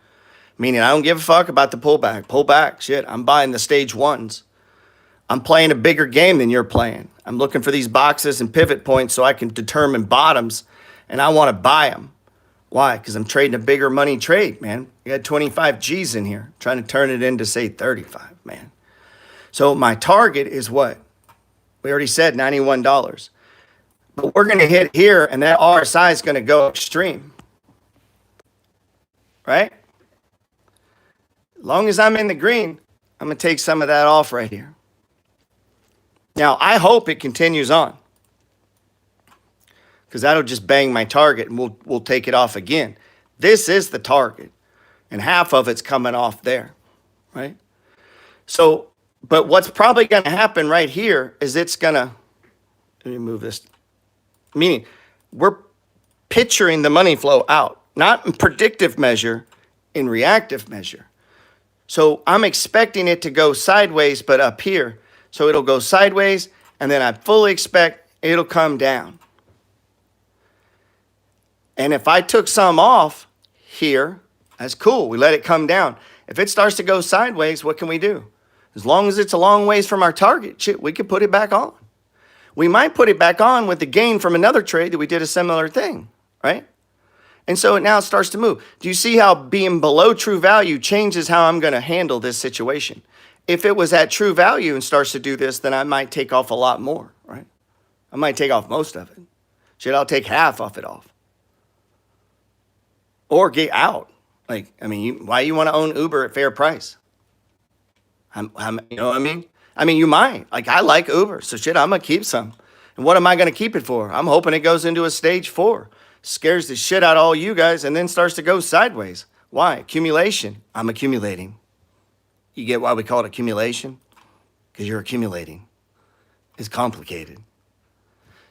Meaning I don't give a fuck about the pullback. Pullback, shit, I'm buying the stage ones. I'm playing a bigger game than you're playing. I'm looking for these boxes and pivot points so I can determine bottoms, and I want to buy them. Why? Because I'm trading a bigger money trade, man. I got 25 G's in here, trying to turn it into, say, 35, man. So my target is what? We already said $91. But we're going to hit here, and that RSI is going to go extreme, right? As long as I'm in the green, I'm going to take some of that off right here. Now, I hope it continues on, because that'll just bang my target, and we'll take it off again. This is the target, and half of it's coming off there, right? So, but what's probably going to happen right here is it's going to, let me move this, meaning we're picturing the money flow out, not in predictive measure, in reactive measure. So I'm expecting it to go sideways, but up here. So it'll go sideways, and then I fully expect it'll come down. And if I took some off here, that's cool. We let it come down. If it starts to go sideways, what can we do? As long as it's a long ways from our target, shit, we could put it back on. We might put it back on with the gain from another trade that we did a similar thing, right? And so now it starts to move. Do you see how being below true value changes how I'm going to handle this situation? If it was at true value and starts to do this, then I might take off a lot more, right? I might take off most of it. Shit, I'll take half of it off. Or get out. Like, I mean, why you want to own Uber at fair price? You know what I mean? I mean, you might. Like, I like Uber, so shit, I'm going to keep some. And what am I going to keep it for? I'm hoping it goes into a stage 4. Scares the shit out of all you guys and then starts to go sideways. Why? Accumulation. I'm accumulating. You get why we call it accumulation? Because you're accumulating. It's complicated.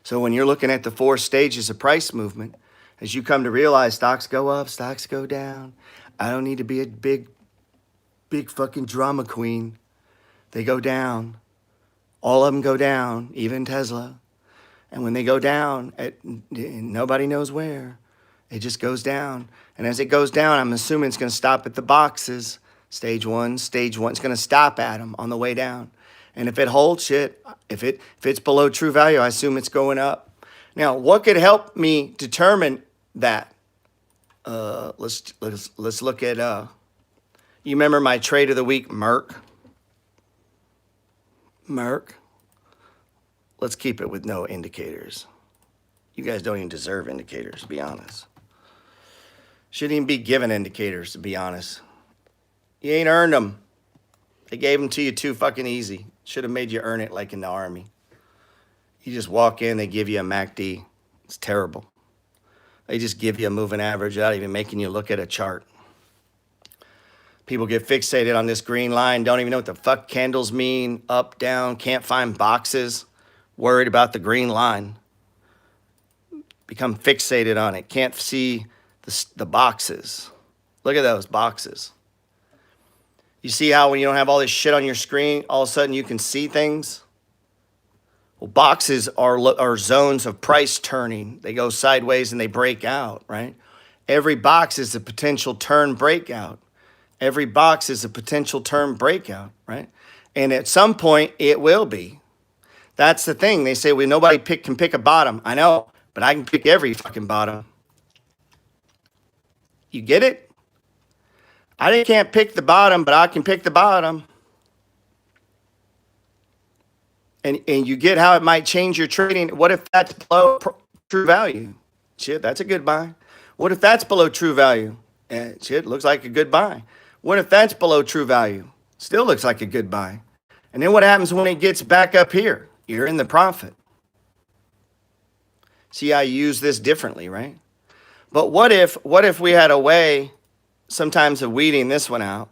So when you're looking at the 4 stages of price movement, as you come to realize stocks go up, stocks go down, I don't need to be a big fucking drama queen. They go down. All of them go down, even Tesla. And when they go down, nobody knows where. It just goes down. And as it goes down, I'm assuming it's going to stop at the boxes. Stage 1. It's going to stop at them on the way down. And if it holds shit, if it's below true value, I assume it's going up. Now, what could help me determine that? Let's look at, you remember my trade of the week, Merck? Let's keep it with no indicators. You guys don't even deserve indicators, to be honest. Shouldn't even be given indicators, to be honest. You ain't earned them. They gave them to you too fucking easy. Should have made you earn it like in the Army. You just walk in, they give you a MACD. It's terrible. They just give you a moving average without even making you look at a chart. People get fixated on this green line, don't even know what the fuck candles mean, up, down, can't find boxes, worried about the green line. Become fixated on it, can't see the boxes. Look at those boxes. You see how when you don't have all this shit on your screen, all of a sudden you can see things? Well, boxes are zones of price turning. They go sideways and they break out, right? Every box is a potential turn breakout. Every box is a potential turn breakout, right? And at some point, it will be. That's the thing. They say, well, nobody can pick a bottom. I know, but I can pick every fucking bottom. You get it? I can't pick the bottom, but I can pick the bottom. And you get how it might change your trading. What if that's below true value? Shit, that's a good buy. What if that's below true value? Shit, looks like a good buy. What if that's below true value? Still looks like a good buy. And then what happens when it gets back up here? You're in the profit. See, I use this differently, right? But what if we had a way sometimes of weeding this one out,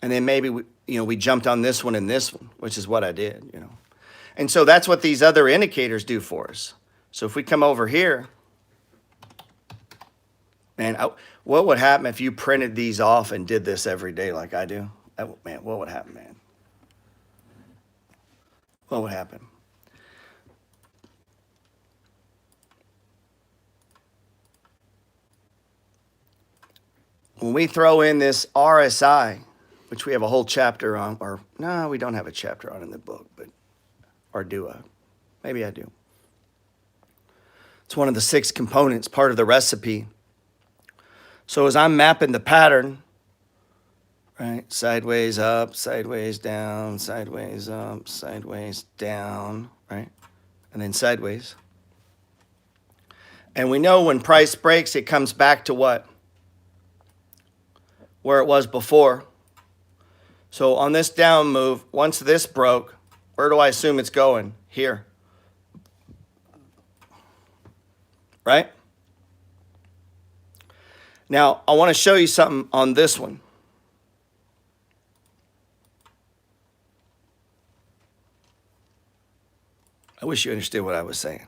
and then maybe we jumped on this one and this one, which is what I did, And so that's what these other indicators do for us. So if we come over here, man, what would happen if you printed these off and did this every day like I do? Man, what would happen, man? What would happen? When we throw in this RSI, which we have a whole chapter on, or no, we don't have a chapter on in the book, but Or do I? Maybe I do. It's one of the 6 components, part of the recipe. So as I'm mapping the pattern, right, sideways up, sideways down, sideways up, sideways down, right, and then sideways. And we know when price breaks, it comes back to what? Where it was before. So on this down move, once this broke, where do I assume it's going? Here. Right? Now, I want to show you something on this one. I wish you understood what I was saying.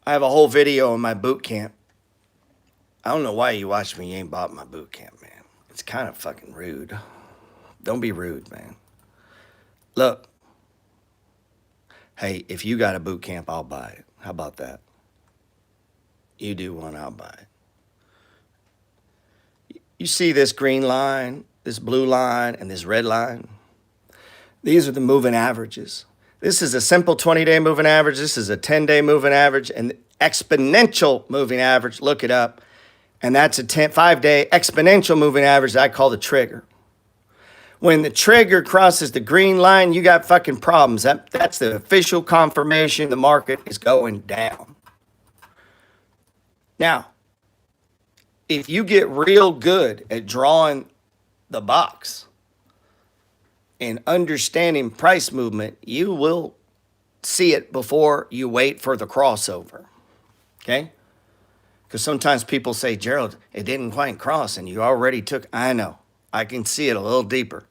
I have a whole video on my boot camp. I don't know why you watch me, you ain't bought my boot camp, man. It's kind of fucking rude. Don't be rude, man. Look. Hey, if you got a boot camp, I'll buy it. How about that? You do one, I'll buy it. You see this green line, this blue line, and this red line? These are the moving averages. This is a simple 20-day moving average. This is a 10-day moving average, and exponential moving average. Look it up. And that's a 5-day exponential moving average that I call the trigger. When the trigger crosses the green line, you got fucking problems. That's the official confirmation the market is going down. Now, if you get real good at drawing the box and understanding price movement, you will see it before you wait for the crossover. Okay? Because sometimes people say, Gerald, it didn't quite cross and you already took. I know. I can see it a little deeper.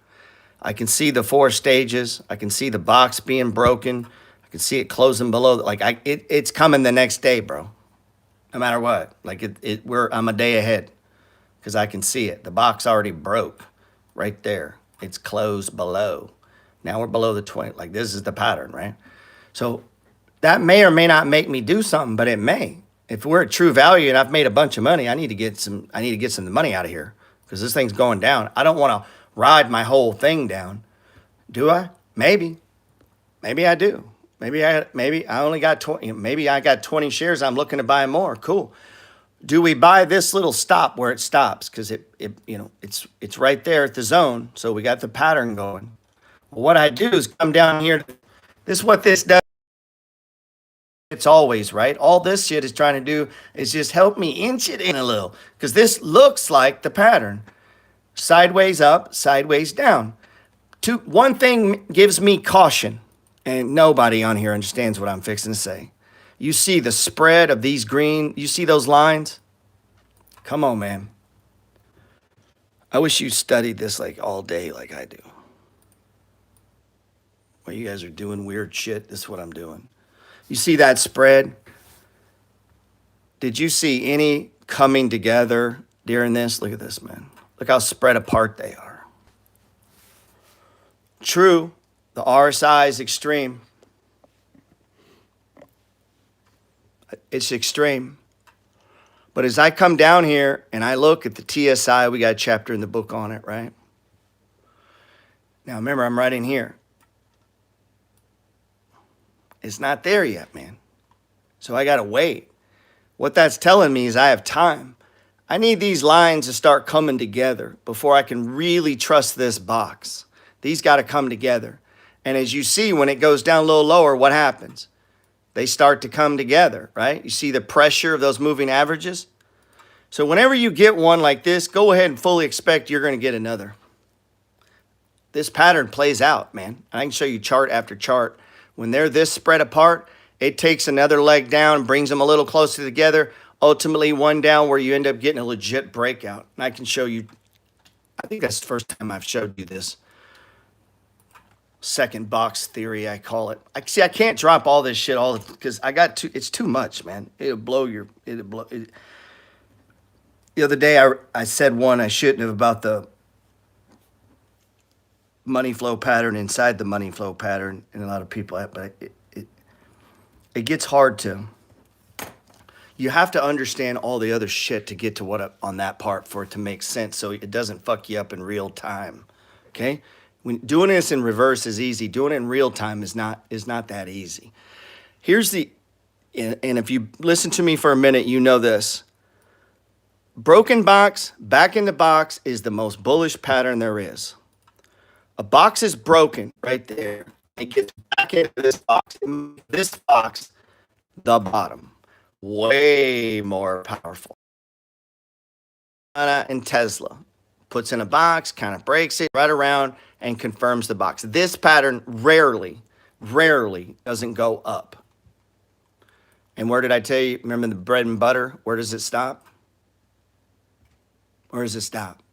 I can see the 4 stages. I can see the box being broken. I can see it closing below. Like it's coming the next day, bro. No matter what. Like I'm a day ahead because I can see it. The box already broke right there. It's closed below. Now we're below the 20. Like this is the pattern, right? So that may or may not make me do something, but it may. If we're at true value and I've made a bunch of money, I need to get some money out of here because this thing's going down. I don't want to ride my whole thing down. Do I? Maybe. Maybe I do. Maybe I only got 20. Maybe I got 20 shares. I'm looking to buy more. Cool. Do we buy this little stop where it stops? Because it's right there at the zone. So we got the pattern going. Well, what I do is come down here. This is what this does. It's always right. All this shit is trying to do is just help me inch it in a little. Because this looks like the pattern. Sideways up, sideways down. One thing gives me caution, and nobody on here understands what I'm fixing to say. You see the spread of these green, you see those lines? Come on, man. I wish you studied this like all day like I do. Well, you guys are doing weird shit. This is what I'm doing. You see that spread? Did you see any coming together during this? Look at this, man. Look how spread apart they are. True, the RSI is extreme. It's extreme. But as I come down here and I look at the TSI, we got a chapter in the book on it, right? Now remember, I'm right in here. It's not there yet, man. So I got to wait. What that's telling me is I have time. I need these lines to start coming together before I can really trust this box. These got to come together. And as you see, when it goes down a little lower, what happens? They start to come together, right? You see the pressure of those moving averages? So whenever you get one like this, go ahead and fully expect you're going to get another. This pattern plays out, man. I can show you chart after chart. When they're this spread apart, it takes another leg down, brings them a little closer together. Ultimately, one down where you end up getting a legit breakout. And I can show you, I think that's the first time I've showed you this. Second box theory, I call it. I can't drop all this shit because it's too much, man. The other day, I said one I shouldn't have about the money flow pattern inside the money flow pattern, and a lot of people have, but it gets hard to. You have to understand all the other shit to get to what on that part for it to make sense, so it doesn't fuck you up in real time. Okay? When doing this in reverse is easy. Doing it in real time is not that easy. Here's the, and if you listen to me for a minute, you know this. Broken box, back in the box is the most bullish pattern there is. A box is broken right there. It gets back into this box. This box, the bottom. Way more powerful. And Tesla puts in a box, kind of breaks it right around and confirms the box. This pattern rarely doesn't go up. And where did I tell you? Remember the bread and butter? Where does it stop? Where does it stop?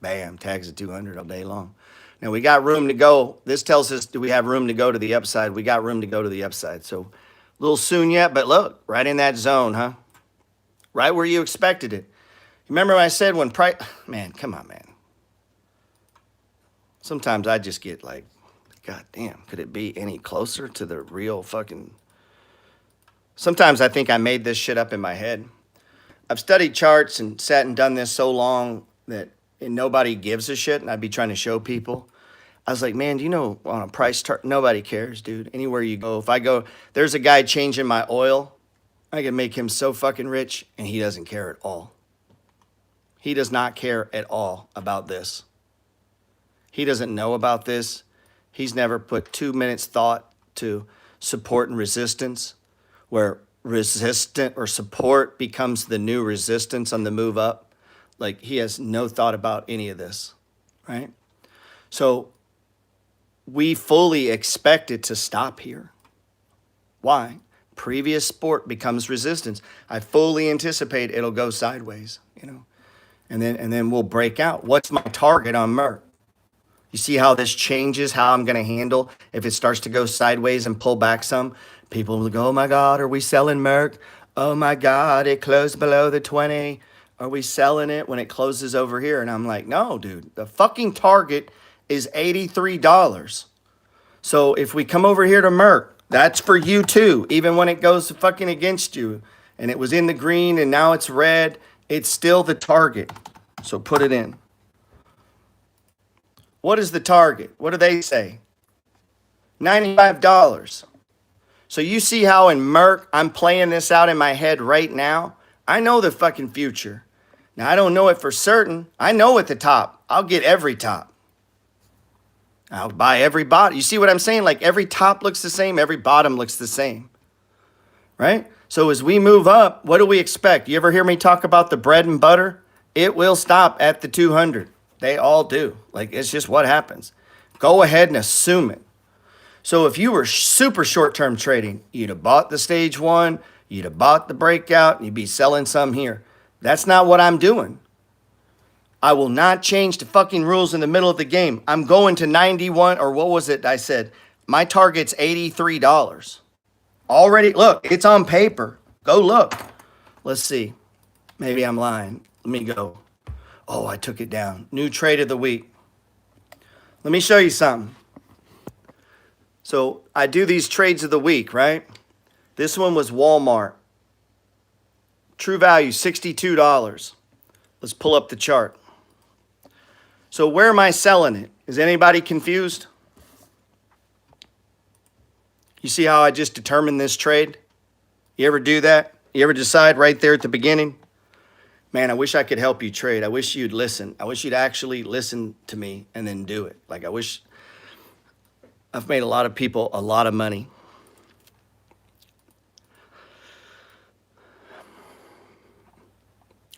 Bam, tags at 200 all day long. Now we got room to go. This tells us, do we have room to go to the upside? We got room to go to the upside. So a little soon yet, but look, right in that zone, huh? Right where you expected it. Remember what I said when price, man, come on, man. Sometimes I just get like, God damn, could it be any closer to the real fucking... Sometimes I think I made this shit up in my head. I've studied charts and sat and done this so long that nobody gives a shit, and I'd be trying to show people. I was like, man, do you know on a price chart, nobody cares, dude. Anywhere you go, if I go, there's a guy changing my oil, I can make him so fucking rich, and he doesn't care at all. He does not care at all about this. He doesn't know about this. He's never put 2 minutes thought to support and resistance, where resistant or support becomes the new resistance on the move up. Like, he has no thought about any of this, right? So we fully expect it to stop here. Why? Previous support becomes resistance. I fully anticipate it'll go sideways, you know, and then we'll break out. What's my target on Merck? You see how this changes how I'm going to handle if it starts to go sideways and pull back some? People will go, oh my God, are we selling Merck? Oh my God, it closed below the 20. Are we selling it when it closes over here? And I'm like, no, dude, the fucking target is $83. So if we come over here to Merck, that's for you too. Even when it goes fucking against you and it was in the green and now it's red, it's still the target. So put it in. What is the target? What do they say? $95. So you see how in Merck, I'm playing this out in my head right now. I know the fucking future. Now, I don't know it for certain. I know at the top. I'll get every top. I'll buy every bottom. You see what I'm saying? Like every top looks the same. Every bottom looks the same. Right? So as we move up, what do we expect? You ever hear me talk about the bread and butter? It will stop at the 200. They all do. Like, it's just what happens. Go ahead and assume it. So if you were super short-term trading, you'd have bought the stage one, you'd have bought the breakout, and you'd be selling some here. That's not what I'm doing. I will not change the fucking rules in the middle of the game. I'm going to 91, or what was it I said? My target's $83. Already, look, it's on paper. Go look. Let's see. Maybe I'm lying. Let me go. Oh, I took it down. New trade of the week. Let me show you something. So I do these trades of the week, right? This one was Walmart. True value, $62. Let's pull up the chart. So where am I selling it? Is anybody confused? You see how I just determined this trade? You ever do that? You ever decide right there at the beginning? Man, I wish I could help you trade. I wish you'd listen. I wish you'd actually listen to me and then do it. Like, I wish... I've made a lot of people a lot of money.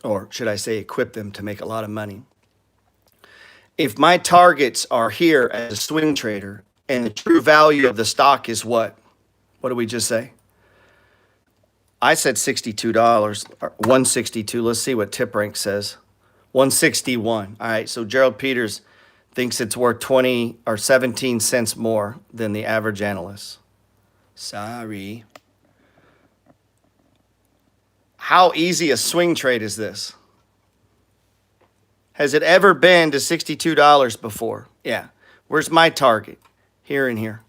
Or should I say equip them to make a lot of money. If my targets are here as a swing trader and the true value of the stock is what? What did we just say? I said $62, or $162. Let's see what TipRank says. 161. All right, so Gerald Peters thinks it's worth 20 or 17 cents more than the average analyst. Sorry. How easy a swing trade is this? Has it ever been to $62 before? Yeah. Where's my target? Here and here.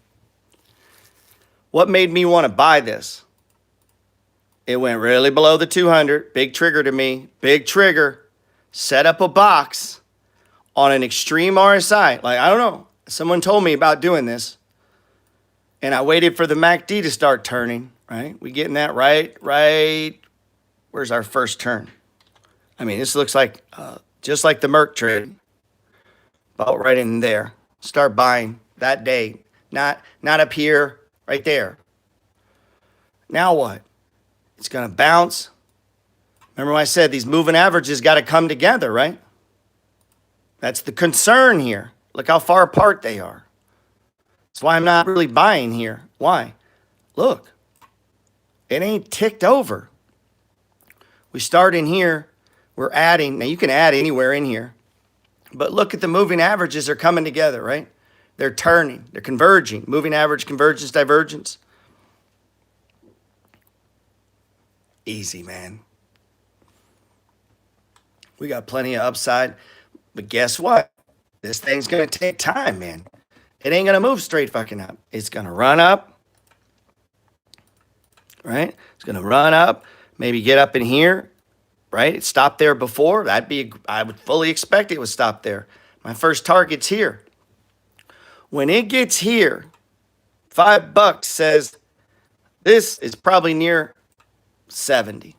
What made me want to buy this? It went really below the 200. Big trigger to me. Big trigger. Set up a box. on an extreme RSI, like, I don't know, someone told me about doing this, and I waited for the MACD to start turning, right? We getting that right, where's our first turn? I mean, this looks like just like the Merck trade, about right in there. Start buying that day, not up here, right there. Now what? It's going to bounce. Remember when I said these moving averages got to come together, right? That's the concern here. Look how far apart they are. That's why I'm not really buying here. Why? Look, it ain't ticked over. We start in here. We're adding. Now, you can add anywhere in here. But look at the moving averages. They're coming together, right? They're turning. They're converging. Moving average, convergence, divergence. Easy, man. We got plenty of upside. But guess what? This thing's going to take time, man. It ain't going to move straight fucking up. It's going to run up. Right? It's going to run up. Maybe get up in here. Right? It stopped there before. I would fully expect it would stop there. My first target's here. When it gets here, $5 says this is probably near 70,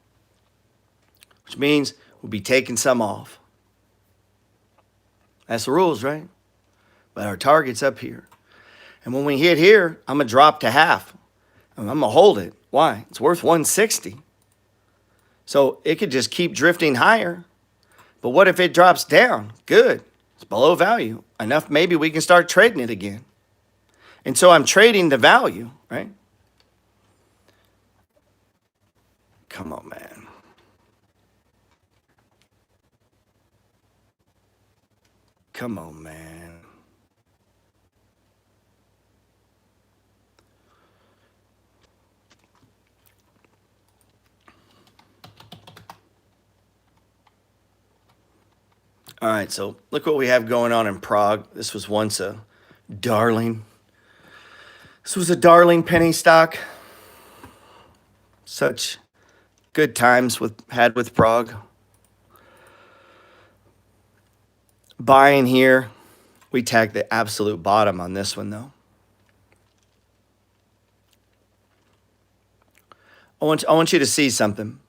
which means we'll be taking some off. That's the rules, right? But our target's up here. And when we hit here, I'm going to drop to half. I'm going to hold it. Why? It's worth 160. So it could just keep drifting higher. But what if it drops down? Good. It's below value. Enough, maybe we can start trading it again. And so I'm trading the value, right? Come on, man. Come on, man. All right, so look what we have going on in Prague. This was once a darling. This was a darling penny stock. Such good times had with Prague. Buying here. We tagged the absolute bottom on this one, though. I want you to see something.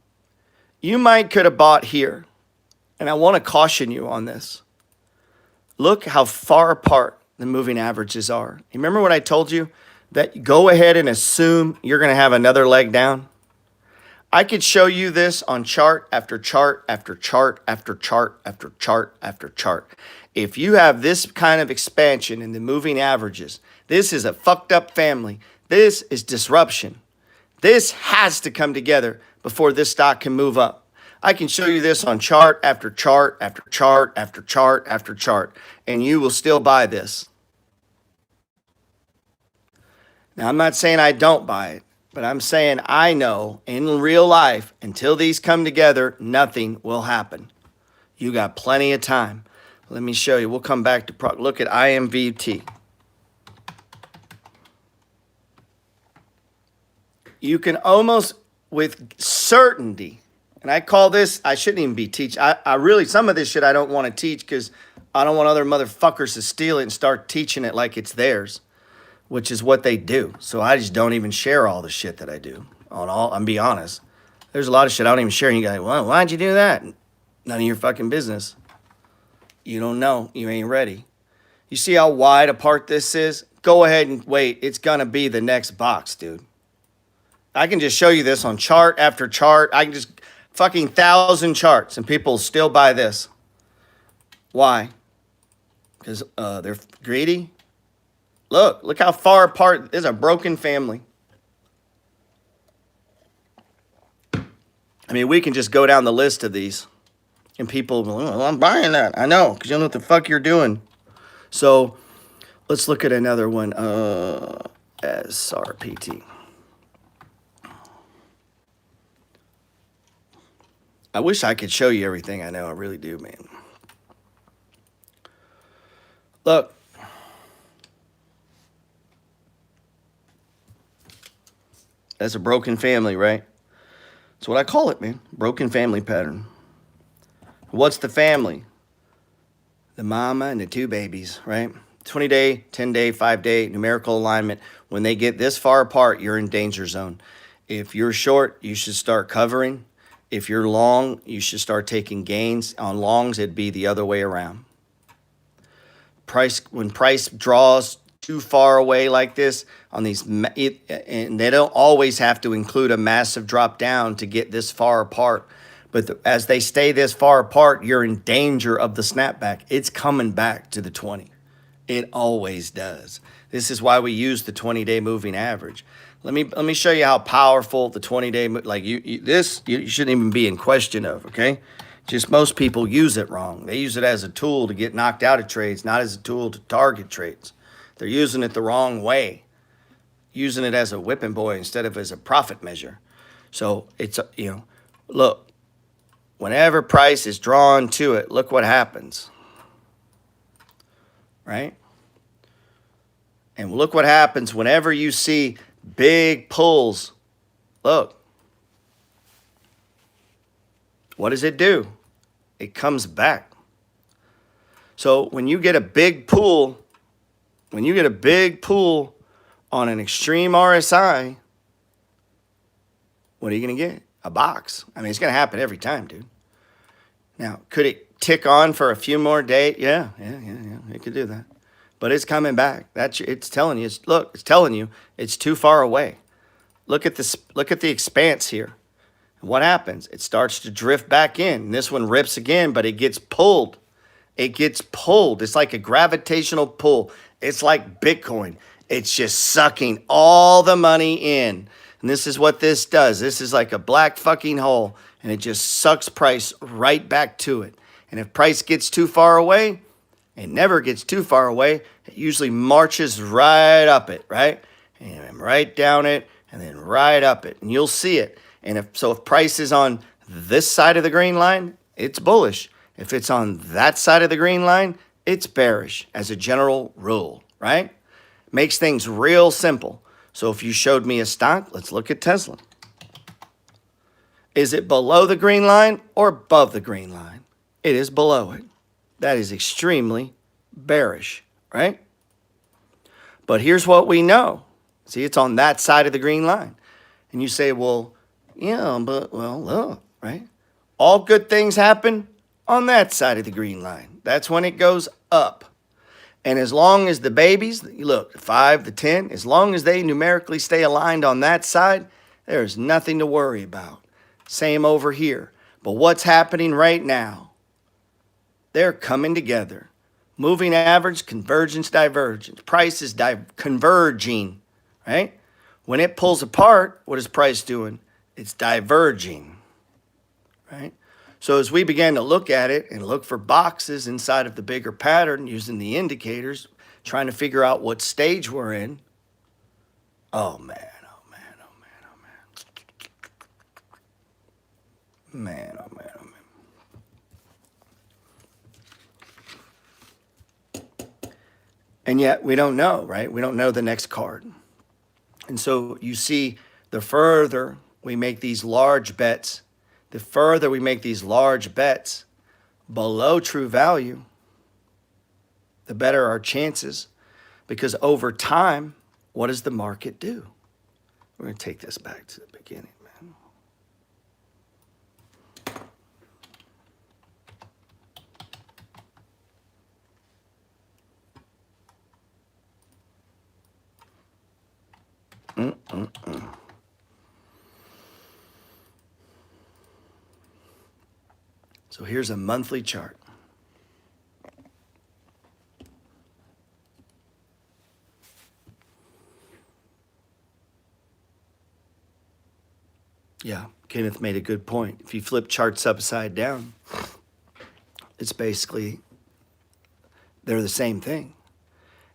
You might could have bought here. And I want to caution you on this. Look how far apart the moving averages are. You remember what I told you? That go ahead and assume you're going to have another leg down. I could show you this on chart after chart after chart after chart after chart after chart. If you have this kind of expansion in the moving averages, this is a fucked up family. This is disruption. This has to come together before this stock can move up. I can show you this on chart after chart after chart after chart after chart, and you will still buy this. Now, I'm not saying I don't buy it, but I'm saying I know in real life, until these come together, nothing will happen. You got plenty of time. Let me show you. We'll come back to look at IMVT. You can almost with certainty. And I call this, I shouldn't even be teaching. I really, some of this shit I don't want to teach because I don't want other motherfuckers to steal it and start teaching it like it's theirs, which is what they do. So I just don't even share all the shit that I do. I'm be honest. There's a lot of shit I don't even share. And you go, well, why'd you do that? None of your fucking business. You don't know. You ain't ready. You see how wide apart this is? Go ahead and wait. It's going to be the next box, dude. I can just show you this on chart after chart. I can just fucking 1,000 charts and people still buy this. Why? Because they're greedy. Look how far apart. There's a broken family. I mean, we can just go down the list of these and people, well, I'm buying that. I know, because you don't know what the fuck you're doing. So let's look at another one. SRPT. I wish I could show you everything I know. I really do, man. Look. That's a broken family, right? That's what I call it, man. Broken family pattern. What's the family? the mama and the two babies, right? 20-day, 10-day, 5-day numerical alignment. When they get this far apart, you're in danger zone. If you're short, you should start covering. If you're long, you should start taking gains. On longs, it'd be the other way around. When price draws too far away like this on these, and they don't always have to include a massive drop down to get this far apart. But as they stay this far apart, you're in danger of the snapback. It's coming back to the 20. It always does. This is why we use the 20-day moving average. Let me show you how powerful the 20-day, like you shouldn't even be in question of, okay? Just most people use it wrong. They use it as a tool to get knocked out of trades, not as a tool to target trades. They're using it the wrong way, using it as a whipping boy instead of as a profit measure. So it's, look, whenever price is drawn to it, look what happens, right? And look what happens whenever you see big pulls. Look, what does it do? It comes back. So when you get a big pull, on an extreme RSI, what are you going to get? A box. I mean, it's going to happen every time, dude. Now, could it tick on for a few more days? Yeah. It could do that. But it's coming back. It's telling you. It's telling you it's too far away. Look at this. Look at the expanse here. What happens? It starts to drift back in. And this one rips again, but it gets pulled. It gets pulled. It's like a gravitational pull. It's like Bitcoin. It's just sucking all the money in. And this is what this does. This is like a black fucking hole, and it just sucks price right back to it. And if price gets too far away, it never gets too far away. It usually marches right up it, right? And right down it, and then right up it. And you'll see it. And if price is on this side of the green line, it's bullish. If it's on that side of the green line, it's bearish as a general rule, right? Makes things real simple. So if you showed me a stock, let's look at Tesla. Is it below the green line or above the green line? It is below it. That is extremely bearish, right? But here's what we know. See, it's on that side of the green line. And you say, well, yeah, but, well, look, right? All good things happen on that side of the green line. That's when it goes up. And as long as the babies, look, 5 to 10, as long as they numerically stay aligned on that side, there's nothing to worry about. Same over here. But what's happening right now? They're coming together. Moving average, convergence, divergence. Price is converging, right? When it pulls apart, what is price doing? It's diverging, right? So as we began to look at it and look for boxes inside of the bigger pattern using the indicators, trying to figure out what stage we're in, oh man. And yet we don't know, right? We don't know the next card. And so you see, the further we make these large bets, below true value, the better our chances. Because over time, what does the market do? We're going to take this back to the beginning, man. So here's a monthly chart. Yeah, Kenneth made a good point. If you flip charts upside down, it's basically, they're the same thing.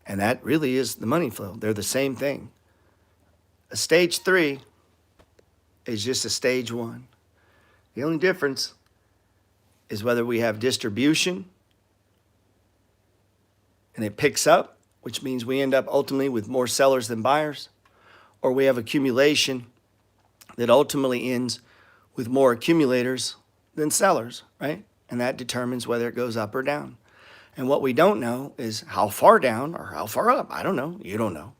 And that really is the money flow. They're the same thing. A stage 3 is just a stage 1. The only difference is whether we have distribution and it picks up, which means we end up ultimately with more sellers than buyers, or we have accumulation that ultimately ends with more accumulators than sellers, right? And that determines whether it goes up or down. And what we don't know is how far down or how far up. I don't know. You don't know.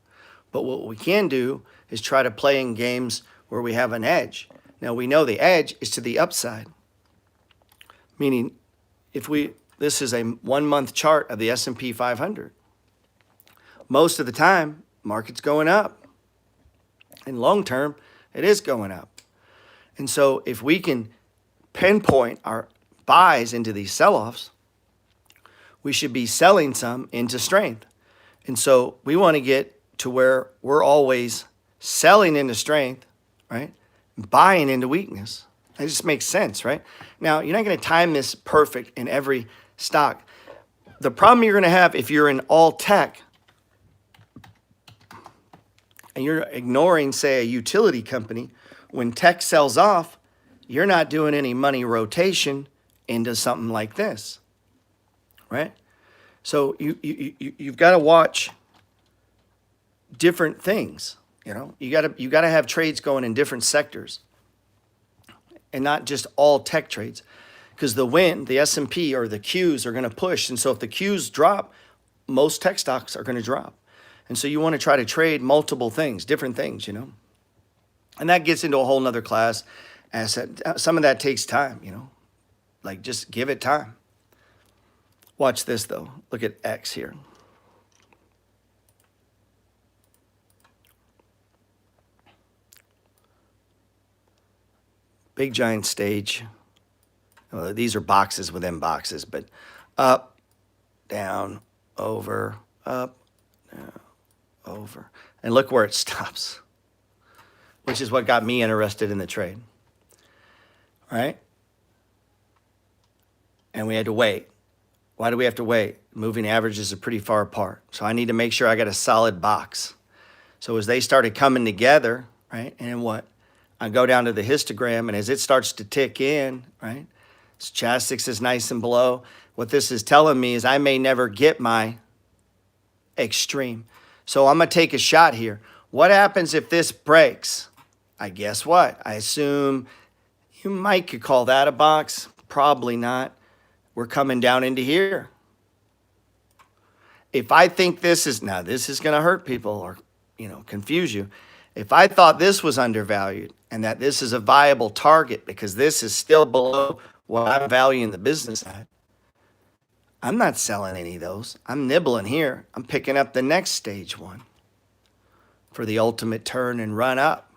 But what we can do is try to play in games where we have an edge. Now we know the edge is to the upside, meaning this is a 1 month chart of the S&P 500. Most of the time, market's going up. In long term, it is going up. And so if we can pinpoint our buys into these sell-offs, we should be selling some into strength. And so we want to get to where we're always selling into strength, right? Buying into weakness. That just makes sense, right? Now, you're not going to time this perfect in every stock. The problem you're going to have if you're in all tech and you're ignoring, say, a utility company, when tech sells off, you're not doing any money rotation into something like this, right? So you've got to watch different things. You got to have trades going in different sectors, and not just all tech trades, because the S&P or the Qs are going to push, and so if the Qs drop, most tech stocks are going to drop, and so you want to try to trade multiple things, different things, and that gets into a whole nother class asset. Some of that takes time, like just give it time. Watch this though. Look at X here. Big giant stage. Well, these are boxes within boxes, but up, down, over, up, down, over. And look where it stops, which is what got me interested in the trade, right? And we had to wait. Why do we have to wait? Moving averages are pretty far apart. So I need to make sure I got a solid box. So as they started coming together, right, and what? I go down to the histogram, and as it starts to tick in, right, stochastics is nice and below. What this is telling me is I may never get my extreme. So I'm going to take a shot here. What happens if this breaks? I guess what? I assume you might could call that a box. Probably not. We're coming down into here. If I think this is going to hurt people or, confuse you. If I thought this was undervalued and that this is a viable target because this is still below what I'm valuing the business at, I'm not selling any of those. I'm nibbling here. I'm picking up the next stage one for the ultimate turn and run up.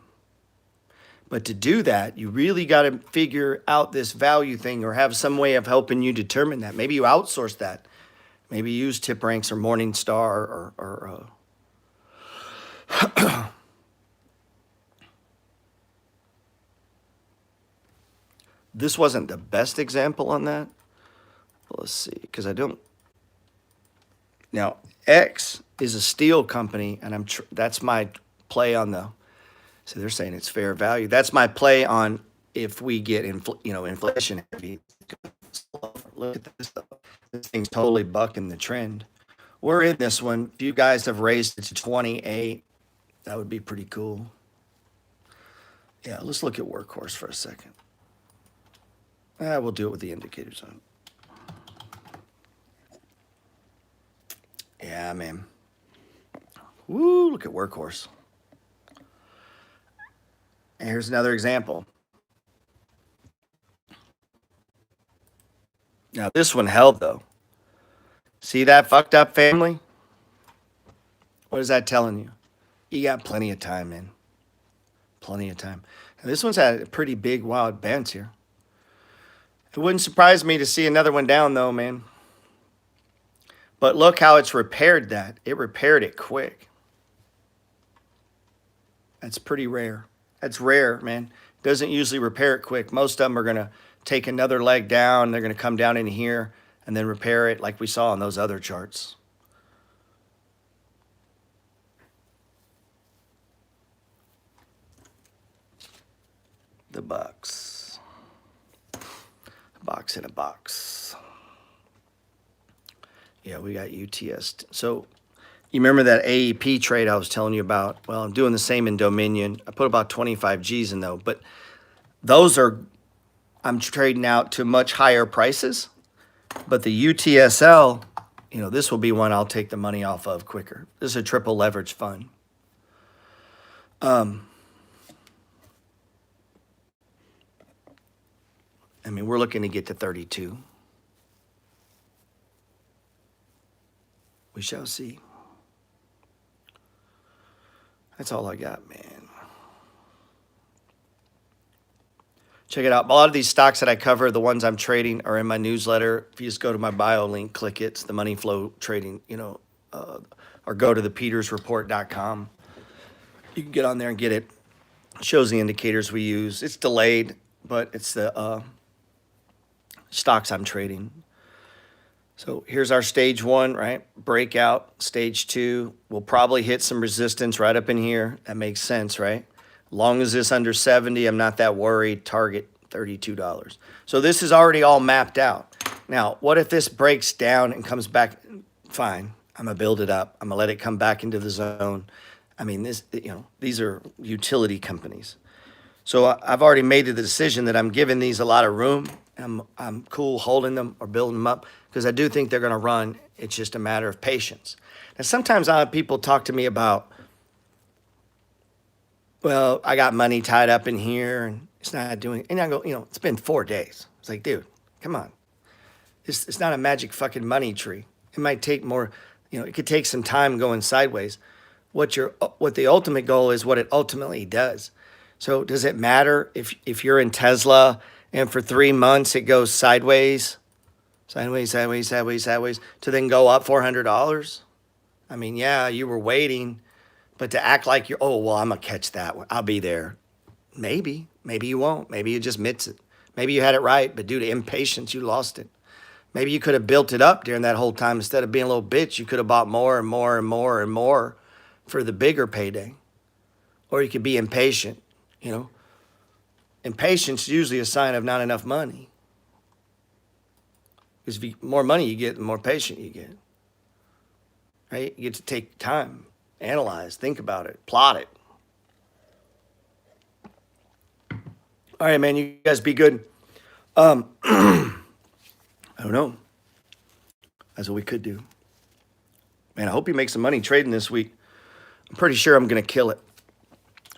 But to do that, you really got to figure out this value thing or have some way of helping you determine that. Maybe you outsource that. Maybe you use TipRanks or Morningstar or this wasn't the best example on that. Let's see, because I don't. Now, X is a steel company, and that's my play on the. So they're saying it's fair value. That's my play on if we get inflation heavy. Look at this stuff. This thing's totally bucking the trend. We're in this one. If you guys have raised it to 28, that would be pretty cool. Yeah, let's look at Workhorse for a second. We'll do it with the indicators on. Yeah, man. Woo, look at Workhorse. And here's another example. Now, this one held, though. See that fucked up family? What is that telling you? You got plenty of time, man. Plenty of time. And this one's had a pretty big, wild bounce here. It wouldn't surprise me to see another one down, though, man. But look how it's repaired that. It repaired it quick. That's pretty rare. That's rare, man. Doesn't usually repair it quick. Most of them are going to take another leg down. They're going to come down in here and then repair it like we saw on those other charts. The box. A box in a box. Yeah, we got UTS. So you remember that AEP trade I was telling you about? Well, I'm doing the same in Dominion. I put about 25 G's in though, but I'm trading out to much higher prices. But the UTSL You know, this will be one I'll take the money off of quicker. This is a triple leverage fund. I mean, we're looking to get to 32. We shall see. That's all I got, man. Check it out. A lot of these stocks that I cover, the ones I'm trading, are in my newsletter. If you just go to my bio link, click it. It's the Money Flow Trading, or go to thepetersreport.com. You can get on there and get it. It shows the indicators we use. It's delayed, but it's the stocks I'm trading. So here's our stage 1, right? Breakout. Stage 2, we'll probably hit some resistance right up in here. That makes sense, right? Long as this under 70, I'm not that worried. Target $32. So this is already all mapped out. Now, what if this breaks down and comes back? Fine. I'm going to build it up. I'm going to let it come back into the zone. I mean, these are utility companies. So I've already made the decision that I'm giving these a lot of room. I'm cool holding them or building them up because I do think they're going to run. It's just a matter of patience. Now, sometimes I have people talk to me about, well, I got money tied up in here and it's not doing, and I go, it's been 4 days. It's like, dude, come on. It's not a magic fucking money tree. It might take more, it could take some time going sideways. What the ultimate goal is, what it ultimately does. So does it matter if you're in Tesla and for 3 months it goes sideways, to then go up $400? I mean, yeah, you were waiting. But to act like I'm going to catch that one. I'll be there. Maybe you won't. Maybe you just missed it. Maybe you had it right, but due to impatience, you lost it. Maybe you could have built it up during that whole time. Instead of being a little bitch, you could have bought more and more and more and more for the bigger payday. Or you could be impatient, Impatience is usually a sign of not enough money. Because the more money you get, the more patient you get. Right? You get to take time. Analyze, think about it, plot it. All right, man, you guys be good. I don't know. That's what we could do. Man, I hope you make some money trading this week. I'm pretty sure I'm going to kill it.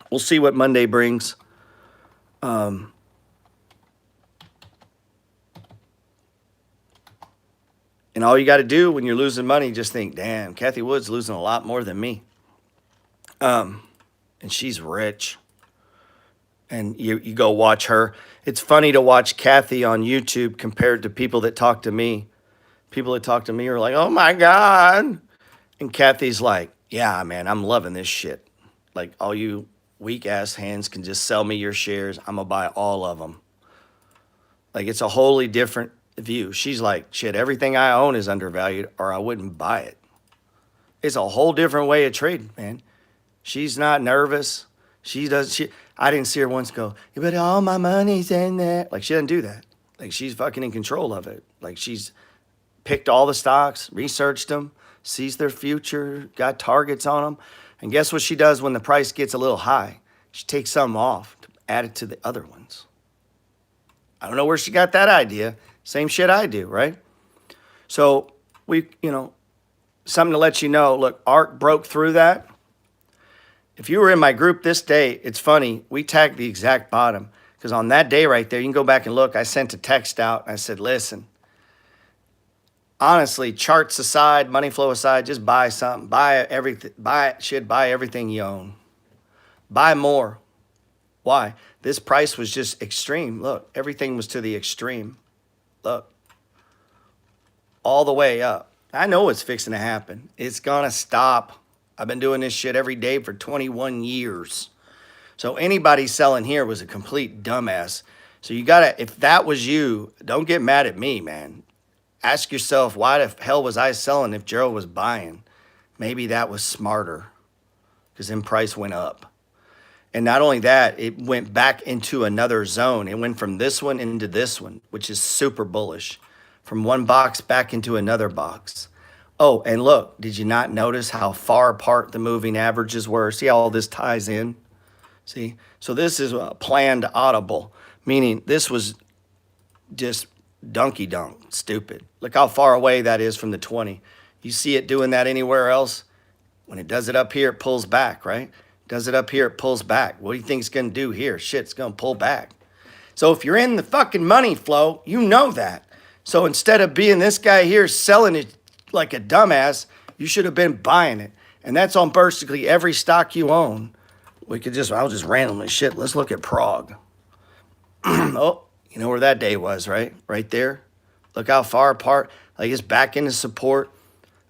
We'll see what Monday brings. And all you got to do when you're losing money, just think, damn, Kathy Wood's losing a lot more than me. And she's rich. And you go watch her. It's funny to watch Kathy on YouTube compared to people that talk to me. People that talk to me are like, oh my God. And Kathy's like, yeah, man, I'm loving this shit. Like, all you weak ass hands can just sell me your shares. I'm going to buy all of them. Like, it's a wholly different view. She's like, shit, everything I own is undervalued or I wouldn't buy it. It's a whole different way of trading, man. She's not nervous. I didn't see her once go, but all my money's in there. Like, she doesn't do that. Like, she's fucking in control of it. Like, she's picked all the stocks, researched them, sees their future, got targets on them. And guess what she does when the price gets a little high? She takes some off to add it to the other ones. I don't know where she got that idea. Same shit I do, right? So something to let you know. Look, ARK broke through that. If you were in my group this day, it's funny. We tagged the exact bottom because on that day right there, you can go back and look. I sent a text out. And I said, listen, honestly, charts aside, money flow aside, just buy something. Buy everything. Buy everything you own. Buy more. Why? This price was just extreme. Look, everything was to the extreme. Look, all the way up. I know it's fixing to happen. It's going to stop. I've been doing this shit every day for 21 years. So anybody selling here was a complete dumbass. So you got to, if that was you, don't get mad at me, man. Ask yourself, why the hell was I selling if Gerald was buying? Maybe that was smarter because then price went up. And not only that, it went back into another zone. It went from this one into this one, which is super bullish. From one box back into another box. Oh, and look, did you not notice how far apart the moving averages were? See how all this ties in? See? So this is a planned audible, meaning this was just donkey donk, stupid. Look how far away that is from the 20. You see it doing that anywhere else? When it does it up here, it pulls back, right? Does it up here, it pulls back. What do you think it's going to do here? Shit, it's going to pull back. So if you're in the fucking money flow, you know that. So instead of being this guy here selling it like a dumbass, you should have been buying it. And that's on basically every stock you own. I'll just randomly shit. Let's look at Prague. Oh, you know where that day was, right? Right there. Look how far apart. Like it's back into support.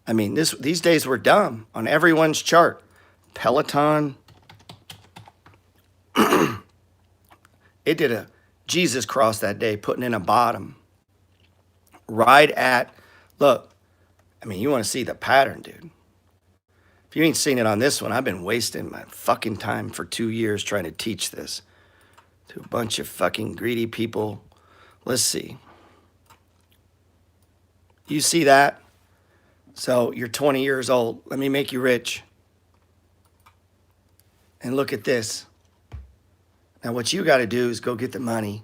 I mean, these days were dumb on everyone's chart. Peloton. It did a Jesus cross that day, putting in a bottom. Right at, look, I mean, you want to see the pattern, dude. If you ain't seen it on this one, I've been wasting my fucking time for 2 years trying to teach this to a bunch of fucking greedy people. Let's see. You see that? So you're 20 years old. Let me make you rich. And look at this. Now what you got to do is go get the money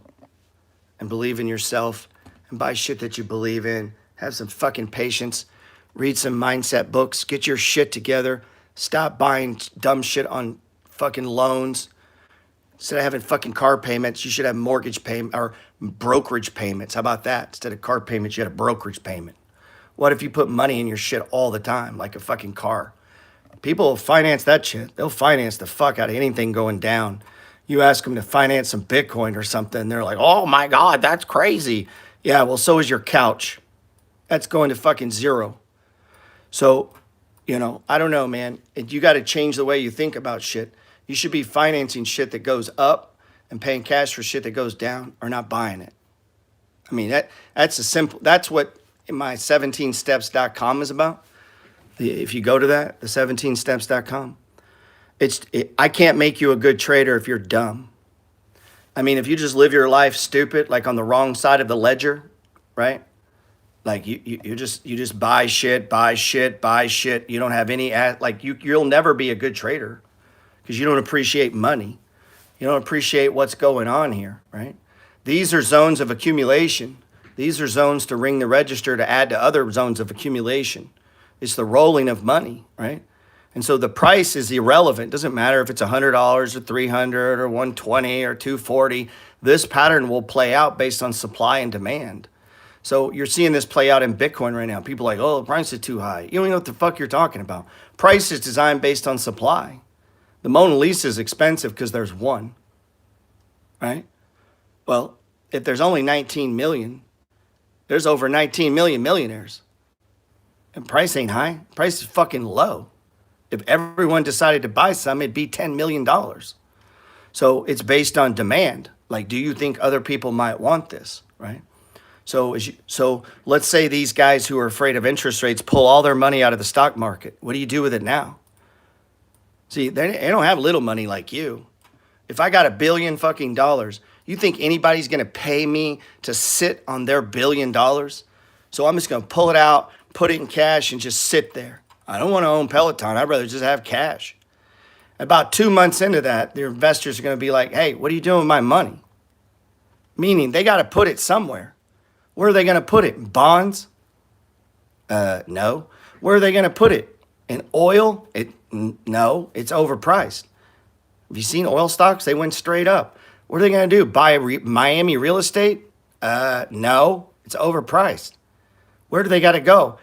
and believe in yourself and buy shit that you believe in. Have some fucking patience. Read some mindset books. Get your shit together. Stop buying dumb shit on fucking loans. Instead of having fucking car payments, you should have mortgage payment or brokerage payments. How about that? Instead of car payments, you had a brokerage payment. What if you put money in your shit all the time, like a fucking car? People will finance that shit. They'll finance the fuck out of anything going down. You ask them to finance some Bitcoin or something, they're like, oh my God, that's crazy. Yeah, well, so is your couch. That's going to fucking zero. So, I don't know, man. You got to change the way you think about shit. You should be financing shit that goes up and paying cash for shit that goes down or not buying it. I mean, that's what my 17steps.com is about. If you go to that, the 17steps.com, I can't make you a good trader if you're dumb. I mean, if you just live your life stupid, like on the wrong side of the ledger, right? Like you just buy shit. You don't have any, you'll never be a good trader because you don't appreciate money. You don't appreciate what's going on here, right? These are zones of accumulation. These are zones to ring the register to add to other zones of accumulation. It's the rolling of money, right? And so the price is irrelevant. It doesn't matter if it's $100 or $300 or $120 or $240. This pattern will play out based on supply and demand. So you're seeing this play out in Bitcoin right now. People are like, oh, the price is too high. You don't even know what the fuck you're talking about. Price is designed based on supply. The Mona Lisa is expensive because there's one, right? Well, if there's only 19 million, there's over 19 million millionaires. And price ain't high. Price is fucking low. If everyone decided to buy some, it'd be $10 million. So it's based on demand. Like, do you think other people might want this, right? So let's say these guys who are afraid of interest rates pull all their money out of the stock market. What do you do with it now? See, they don't have little money like you. If I got $1 billion fucking dollars, you think anybody's going to pay me to sit on their $1 billion? So I'm just going to pull it out, put it in cash, and just sit there. I don't want to own Peloton. I'd rather just have cash. About 2 months into that, their investors are going to be like, hey, what are you doing with my money? Meaning they got to put it somewhere. Where are they going to put it? In bonds? No. Where are they going to put it? In oil? No, it's overpriced. Have you seen oil stocks? They went straight up. What are they going to do? Buy Miami real estate? No, it's overpriced. Where do they got to go?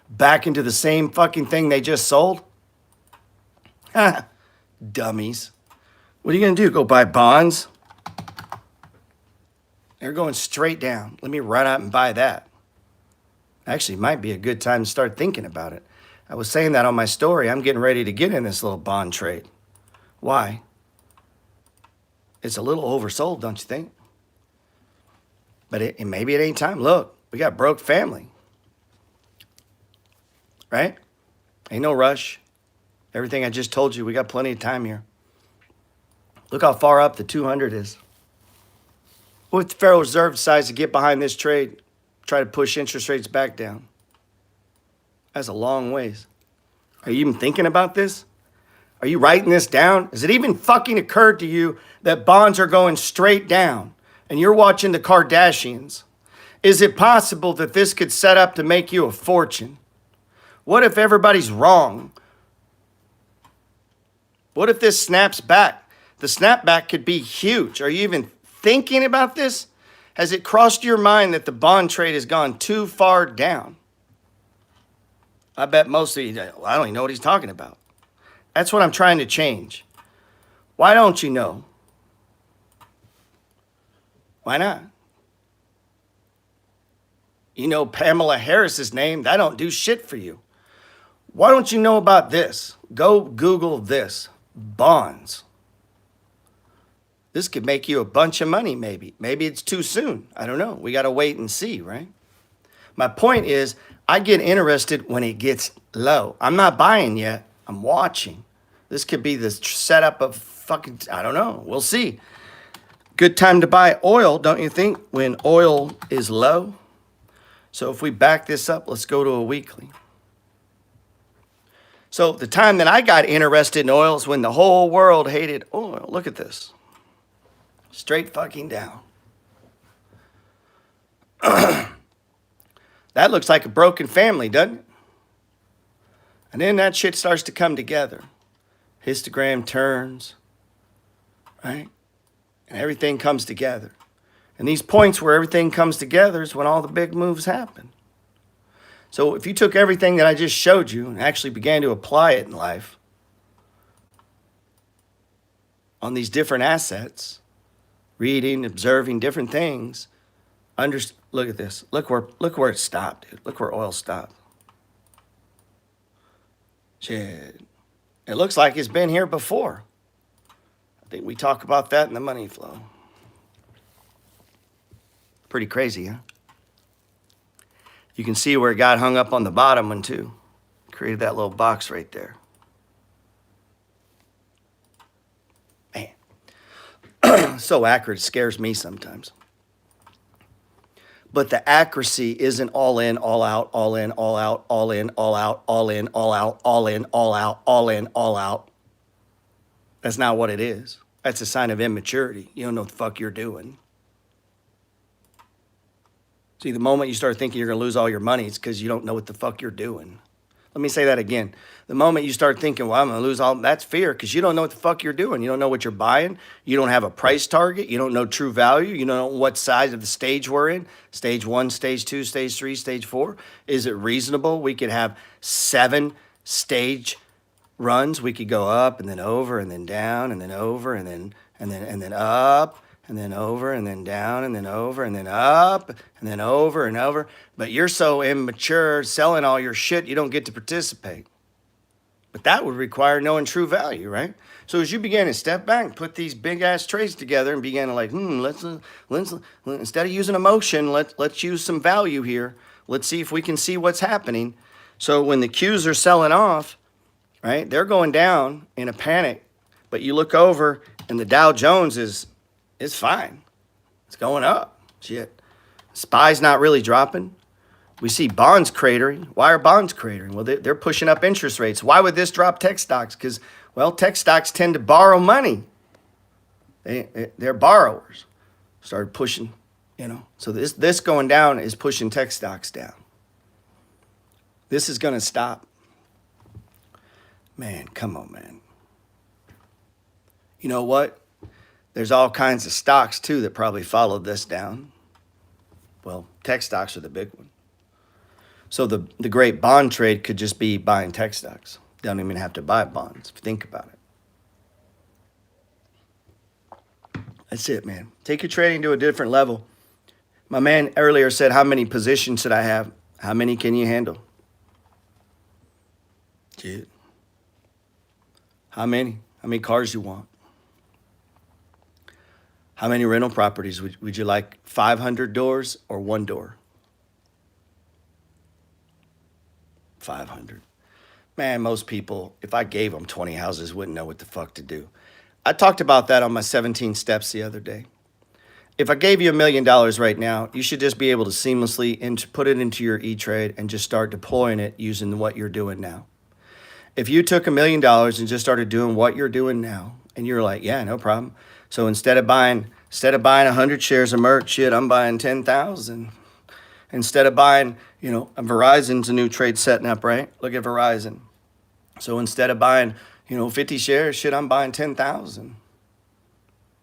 Back into the same fucking thing they just sold? Dummies. What are you going to do? Go buy bonds? They're going straight down. Let me run out and buy that. Actually, it might be a good time to start thinking about it. I was saying that on my story. I'm getting ready to get in this little bond trade. Why? It's a little oversold, don't you think? But maybe it ain't time. Look, we got broke family. Right? Ain't no rush. Everything I just told you, we got plenty of time here. Look how far up the 200 is. What if the Federal Reserve decides to get behind this trade, try to push interest rates back down? That's a long ways. Are you even thinking about this? Are you writing this down? Has it even fucking occurred to you that bonds are going straight down and you're watching the Kardashians? Is it possible that this could set up to make you a fortune? What if everybody's wrong? What if this snaps back? The snapback could be huge. Are you even thinking about this? Has it crossed your mind that the bond trade has gone too far down? I bet most of you, I don't even know what he's talking about. That's what I'm trying to change. Why don't you know? Why not? You know Pamela Harris's name. That don't do shit for you. Why don't you know about this? Go Google this. Bonds. This could make you a bunch of money, maybe. Maybe it's too soon. I don't know. We got to wait and see, right? My point is, I get interested when it gets low. I'm not buying yet. I'm watching. This could be the setup of fucking, I don't know. We'll see. Good time to buy oil, don't you think, when oil is low? So if we back this up, let's go to a weekly. So the time that I got interested in oil is when the whole world hated oil. Look at this. Straight fucking down. That looks like a broken family, doesn't it? And then that shit starts to come together. Histogram turns, right? And everything comes together. And these points where everything comes together is when all the big moves happen. So if you took everything that I just showed you and actually began to apply it in life on these different assets, reading, observing different things, look at this. Look where it stopped, dude. Look where oil stopped. Shit. It looks like it's been here before. I think we talk about that in the money flow. Pretty crazy, huh? You can see where it got hung up on the bottom one too. Created that little box right there. Man. So accurate, it scares me sometimes. But the accuracy isn't all in, all out, all in, all out, all in, all out, all in, all out, all in, all out, all in, all out. That's not what it is. That's a sign of immaturity. You don't know what the fuck you're doing. See, the moment you start thinking you're going to lose all your money, it's because you don't know what the fuck you're doing. Let me say that again. The moment you start thinking, well, I'm going to lose all, that's fear because you don't know what the fuck you're doing. You don't know what you're buying. You don't have a price target. You don't know true value. You don't know what size of the stage we're in. Stage 1, stage 2, stage 3, stage 4. Is it reasonable? We could have 7 stage runs. We could go up and then over and then down and then over and then up. And then over, and then down, and then over, and then up, and then over and over. But you're so immature, selling all your shit, you don't get to participate. But that would require knowing true value, right? So as you began to step back and put these big-ass trades together and began to like, let's instead of using emotion, let's use some value here. Let's see if we can see what's happening. So when the Qs are selling off, right, they're going down in a panic. But you look over, and the Dow Jones is fine. It's going up. Shit. SPY's not really dropping. We see bonds cratering. Why are bonds cratering? Well, they're pushing up interest rates. Why would this drop tech stocks? Because, well, tech stocks tend to borrow money. They're borrowers. Started pushing, So this going down is pushing tech stocks down. This is going to stop. Man, come on, man. You know what? There's all kinds of stocks, too, that probably followed this down. Well, tech stocks are the big one. So the great bond trade could just be buying tech stocks. Don't even have to buy bonds, if you think about it. That's it, man. Take your trading to a different level. My man earlier said, how many positions should I have? How many can you handle? Shit. How many? How many cars you want? How many rental properties? Would you like 500 doors or 1 door? 500. Man, most people, if I gave them 20 houses, wouldn't know what the fuck to do. I talked about that on my 17 steps the other day. If I gave you $1 million right now, you should just be able to seamlessly put it into your E-Trade and just start deploying it using what you're doing now. If you took $1 million and just started doing what you're doing now, and you're like, yeah, no problem. So instead of buying 100 shares of merch, shit, I'm buying 10,000. Instead of buying, Verizon's a new trade setting up, right? Look at Verizon. So instead of buying, 50 shares, shit, I'm buying 10,000.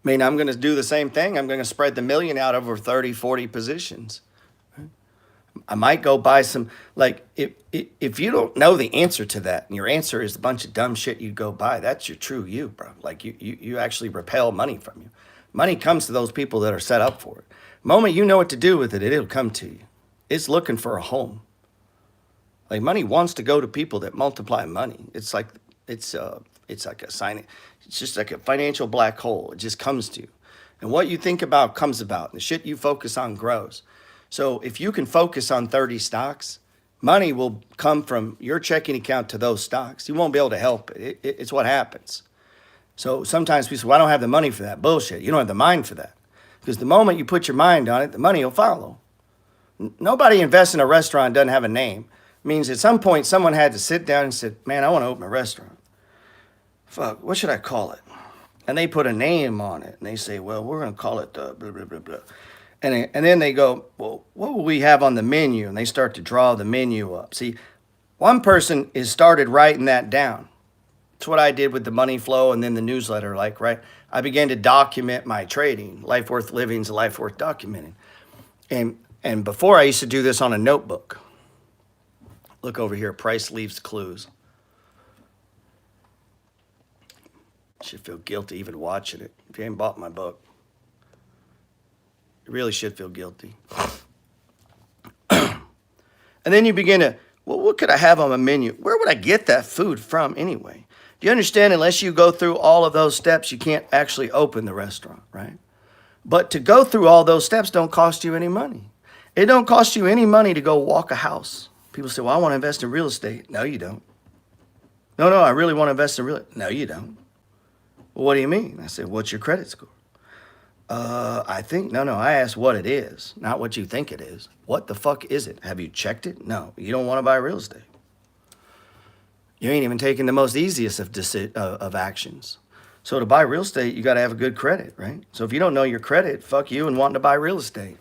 I mean, I'm going to do the same thing. I'm going to spread the million out over 30, 40 positions. I might go buy some, like, if you don't know the answer to that, and your answer is a bunch of dumb shit you go buy, that's your true you, bro. Like, you actually repel money from you. Money comes to those people that are set up for it. The moment you know what to do with it, it'll come to you. It's looking for a home. Like, money wants to go to people that multiply money. It's like a sign. It's just like a financial black hole. It just comes to you. And what you think about comes about. And the shit you focus on grows. So if you can focus on 30 stocks, money will come from your checking account to those stocks. You won't be able to help it. It's what happens. So sometimes people say, well, I don't have the money for that. Bullshit. You don't have the mind for that. Because the moment you put your mind on it, the money will follow. Nobody invests in a restaurant doesn't have a name. It means at some point someone had to sit down and said, man, I want to open a restaurant. Fuck, what should I call it? And they put a name on it. And they say, well, we're going to call it blah, blah, blah, blah. And then they go, well, what will we have on the menu? And they start to draw the menu up. See, one person is started writing that down. That's what I did with the money flow and then the newsletter, right? I began to document my trading. Life worth living is a life worth documenting. And before I used to do this on a notebook. Look over here, price leaves clues. Should feel guilty even watching it. If you ain't bought my book, you really should feel guilty. And then you begin to, well, what could I have on my menu? Where would I get that food from anyway? Do you understand? Unless you go through all of those steps, you can't actually open the restaurant, right? But to go through all those steps don't cost you any money. It don't cost you any money to go walk a house. People say, well, I want to invest in real estate. No, you don't. No, I really want to invest in real estate. No, you don't. Well, what do you mean? I said, what's your credit score? I think, no, I asked what it is, not what you think it is. What the fuck is it? Have you checked it? No, you don't want to buy real estate. You ain't even taking the most easiest of actions. So to buy real estate, you got to have a good credit, right? So if you don't know your credit, fuck you and wanting to buy real estate.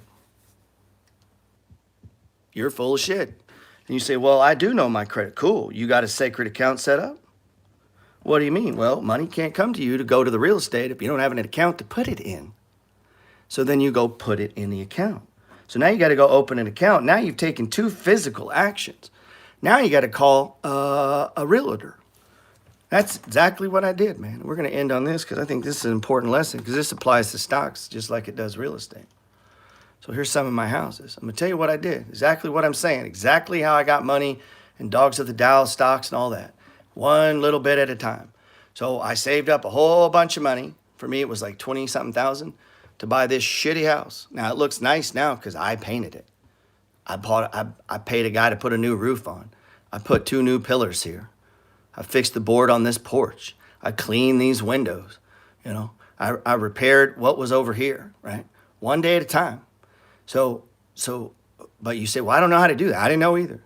You're full of shit. And you say, well, I do know my credit. Cool. You got a sacred account set up? What do you mean? Well, money can't come to you to go to the real estate if you don't have an account to put it in. So then you go put it in the account. So now you got to go open an account. Now you've taken 2 physical actions. Now you got to call a realtor. That's exactly what I did, man. We're going to end on this because I think this is an important lesson because this applies to stocks just like it does real estate. So here's some of my houses. I'm going to tell you what I did. Exactly what I'm saying. Exactly how I got money and dogs of the Dow stocks and all that. One little bit at a time. So I saved up a whole bunch of money. For me, it was like 20-something thousand to buy this shitty house. Now, it looks nice now because I painted it. I paid a guy to put a new roof on. I put 2 new pillars here. I fixed the board on this porch. I cleaned these windows. I repaired what was over here, right? One day at a time. So, but you say, well, I don't know how to do that. I didn't know either.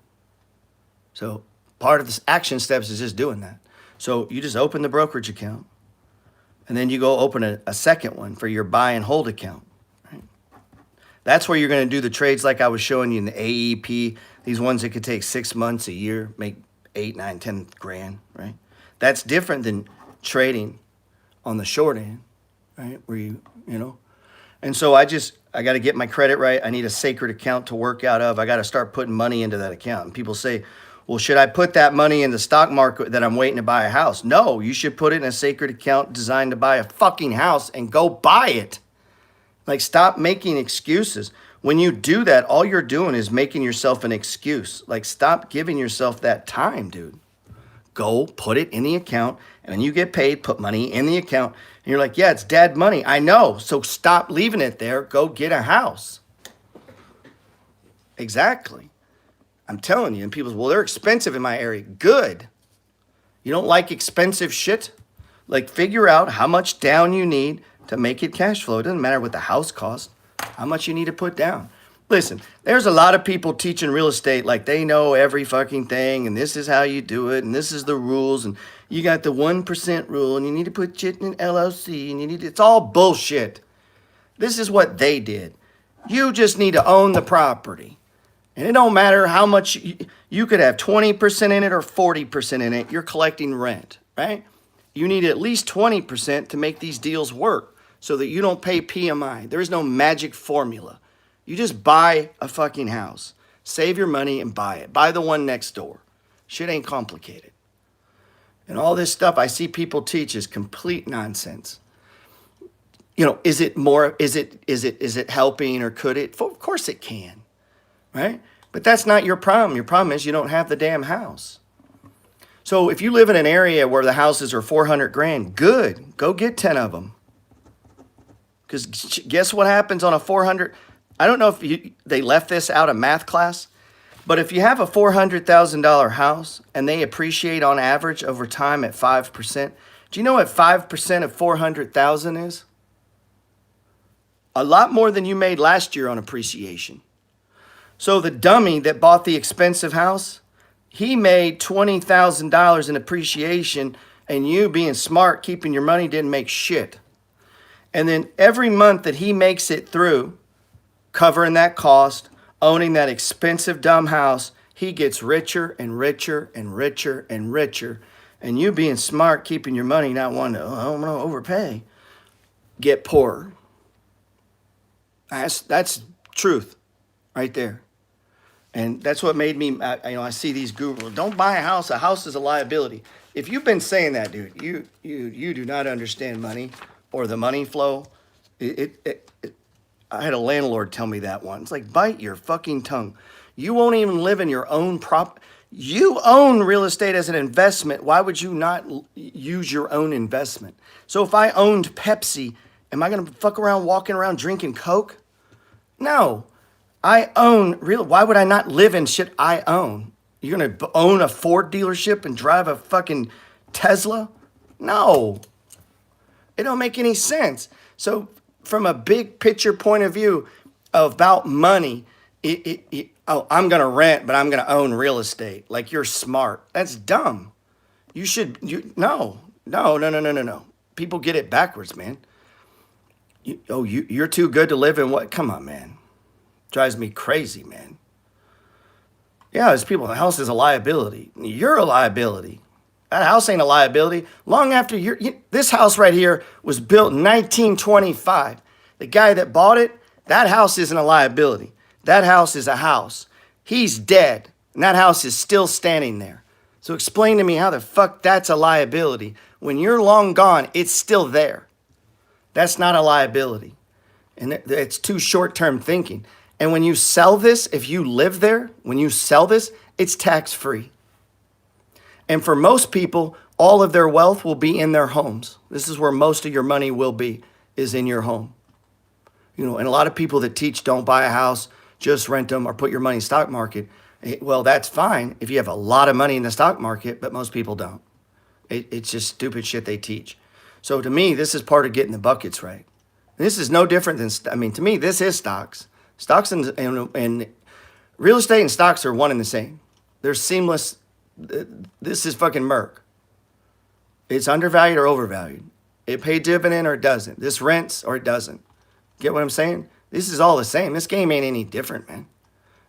So part of the action steps is just doing that. So you just open the brokerage account and then you go open a second one for your buy and hold account. Right? That's where you're going to do the trades like I was showing you in the AEP, these ones that could take 6 months, a year, make 8, 9, 10 grand, right? That's different than trading on the short end, right? Where you know. And so I got to get my credit right. I need a sacred account to work out of. I got to start putting money into that account. And people say, well, should I put that money in the stock market that I'm waiting to buy a house? No, you should put it in a sacred account designed to buy a fucking house and go buy it. Like, stop making excuses. When you do that, all you're doing is making yourself an excuse. Like, stop giving yourself that time, dude. Go put it in the account, and when you get paid, put money in the account. And you're like, yeah, it's dead money. I know. So stop leaving it there. Go get a house. Exactly. I'm telling you. And people say, well, they're expensive in my area. Good. You don't like expensive shit? Like, figure out how much down you need to make it cash flow. It doesn't matter what the house costs, how much you need to put down. Listen, there's a lot of people teaching real estate like they know every fucking thing, and this is how you do it, and this is the rules, and you got the 1% rule, and you need to put shit in LLC, and it's all bullshit. This is what they did. You just need to own the property. And it don't matter how much you could have 20% in it or 40% in it. You're collecting rent, right? You need at least 20% to make these deals work so that you don't pay PMI. There is no magic formula. You just buy a fucking house, save your money and buy it. Buy the one next door. Shit ain't complicated. And all this stuff I see people teach is complete nonsense. You know, is it helping, or could it? Of course it can, right? But that's not your problem. Your problem is you don't have the damn house. So if you live in an area where the houses are 400 grand, good. Go get 10 of them. Because guess what happens on a 400? I don't know if they left this out of math class, but if you have a $400,000 house and they appreciate on average over time at 5%, do you know what 5% of 400,000 is? A lot more than you made last year on appreciation. So the dummy that bought the expensive house, he made $20,000 in appreciation, and you being smart, keeping your money, didn't make shit. And then every month that he makes it through, covering that cost, owning that expensive dumb house, he gets richer and richer and richer and richer. And you being smart, keeping your money, not wanting to, oh, I'm going to overpay, get poorer. That's truth right there. And that's what made me, I see these gurus. Don't buy a house. A house is a liability. If you've been saying that, dude, you do not understand money or the money flow. I had a landlord tell me that once. It's like, bite your fucking tongue. You won't even live in your own You own real estate as an investment. Why would you not use your own investment? So if I owned Pepsi, am I going to fuck around walking around drinking Coke? No. I own why would I not live in shit I own? You're going to own a Ford dealership and drive a fucking Tesla? No. It don't make any sense. So from a big picture point of view about money, I'm going to rent, but I'm going to own real estate. Like, you're smart. That's dumb. No. People get it backwards, man. You're too good to live in what? Come on, man. Drives me crazy, man. Yeah, there's people, the house is a liability. You're a liability. That house ain't a liability. Long after this house right here was built in 1925. The guy that bought it, that house isn't a liability. That house is a house. He's dead, and that house is still standing there. So explain to me how the fuck that's a liability. When you're long gone, it's still there. That's not a liability. And it's too short-term thinking. And when you sell this, if you live there, when you sell this, it's tax-free. And for most people, all of their wealth will be in their homes. This is where most of your money will be, is in your home. And a lot of people that teach don't buy a house, just rent them or put your money in the stock market. Well, that's fine if you have a lot of money in the stock market, but most people don't. It's just stupid shit they teach. So to me, this is part of getting the buckets right. This is no different than, to me, this is stocks. Stocks and real estate and stocks are one and the same. They're seamless. This is fucking Merc. It's undervalued or overvalued. It paid dividend or it doesn't. This rents or it doesn't. Get what I'm saying? This is all the same. This game ain't any different, man.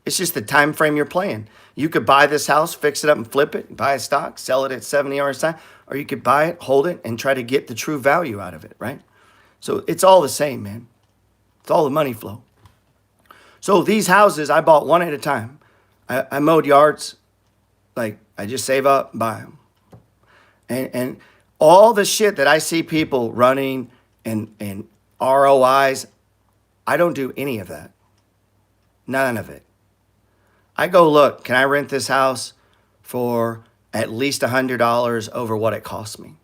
It's just the time frame you're playing. You could buy this house, fix it up and flip it, buy a stock, sell it at 70 hours time, or you could buy it, hold it, and try to get the true value out of it, right? So it's all the same, man. It's all the money flow. So these houses, I bought one at a time. I mowed yards. Like, I just save up, buy them. And all the shit that I see people running and ROIs, I don't do any of that. None of it. I go, look, can I rent this house for at least $100 over what it costs me?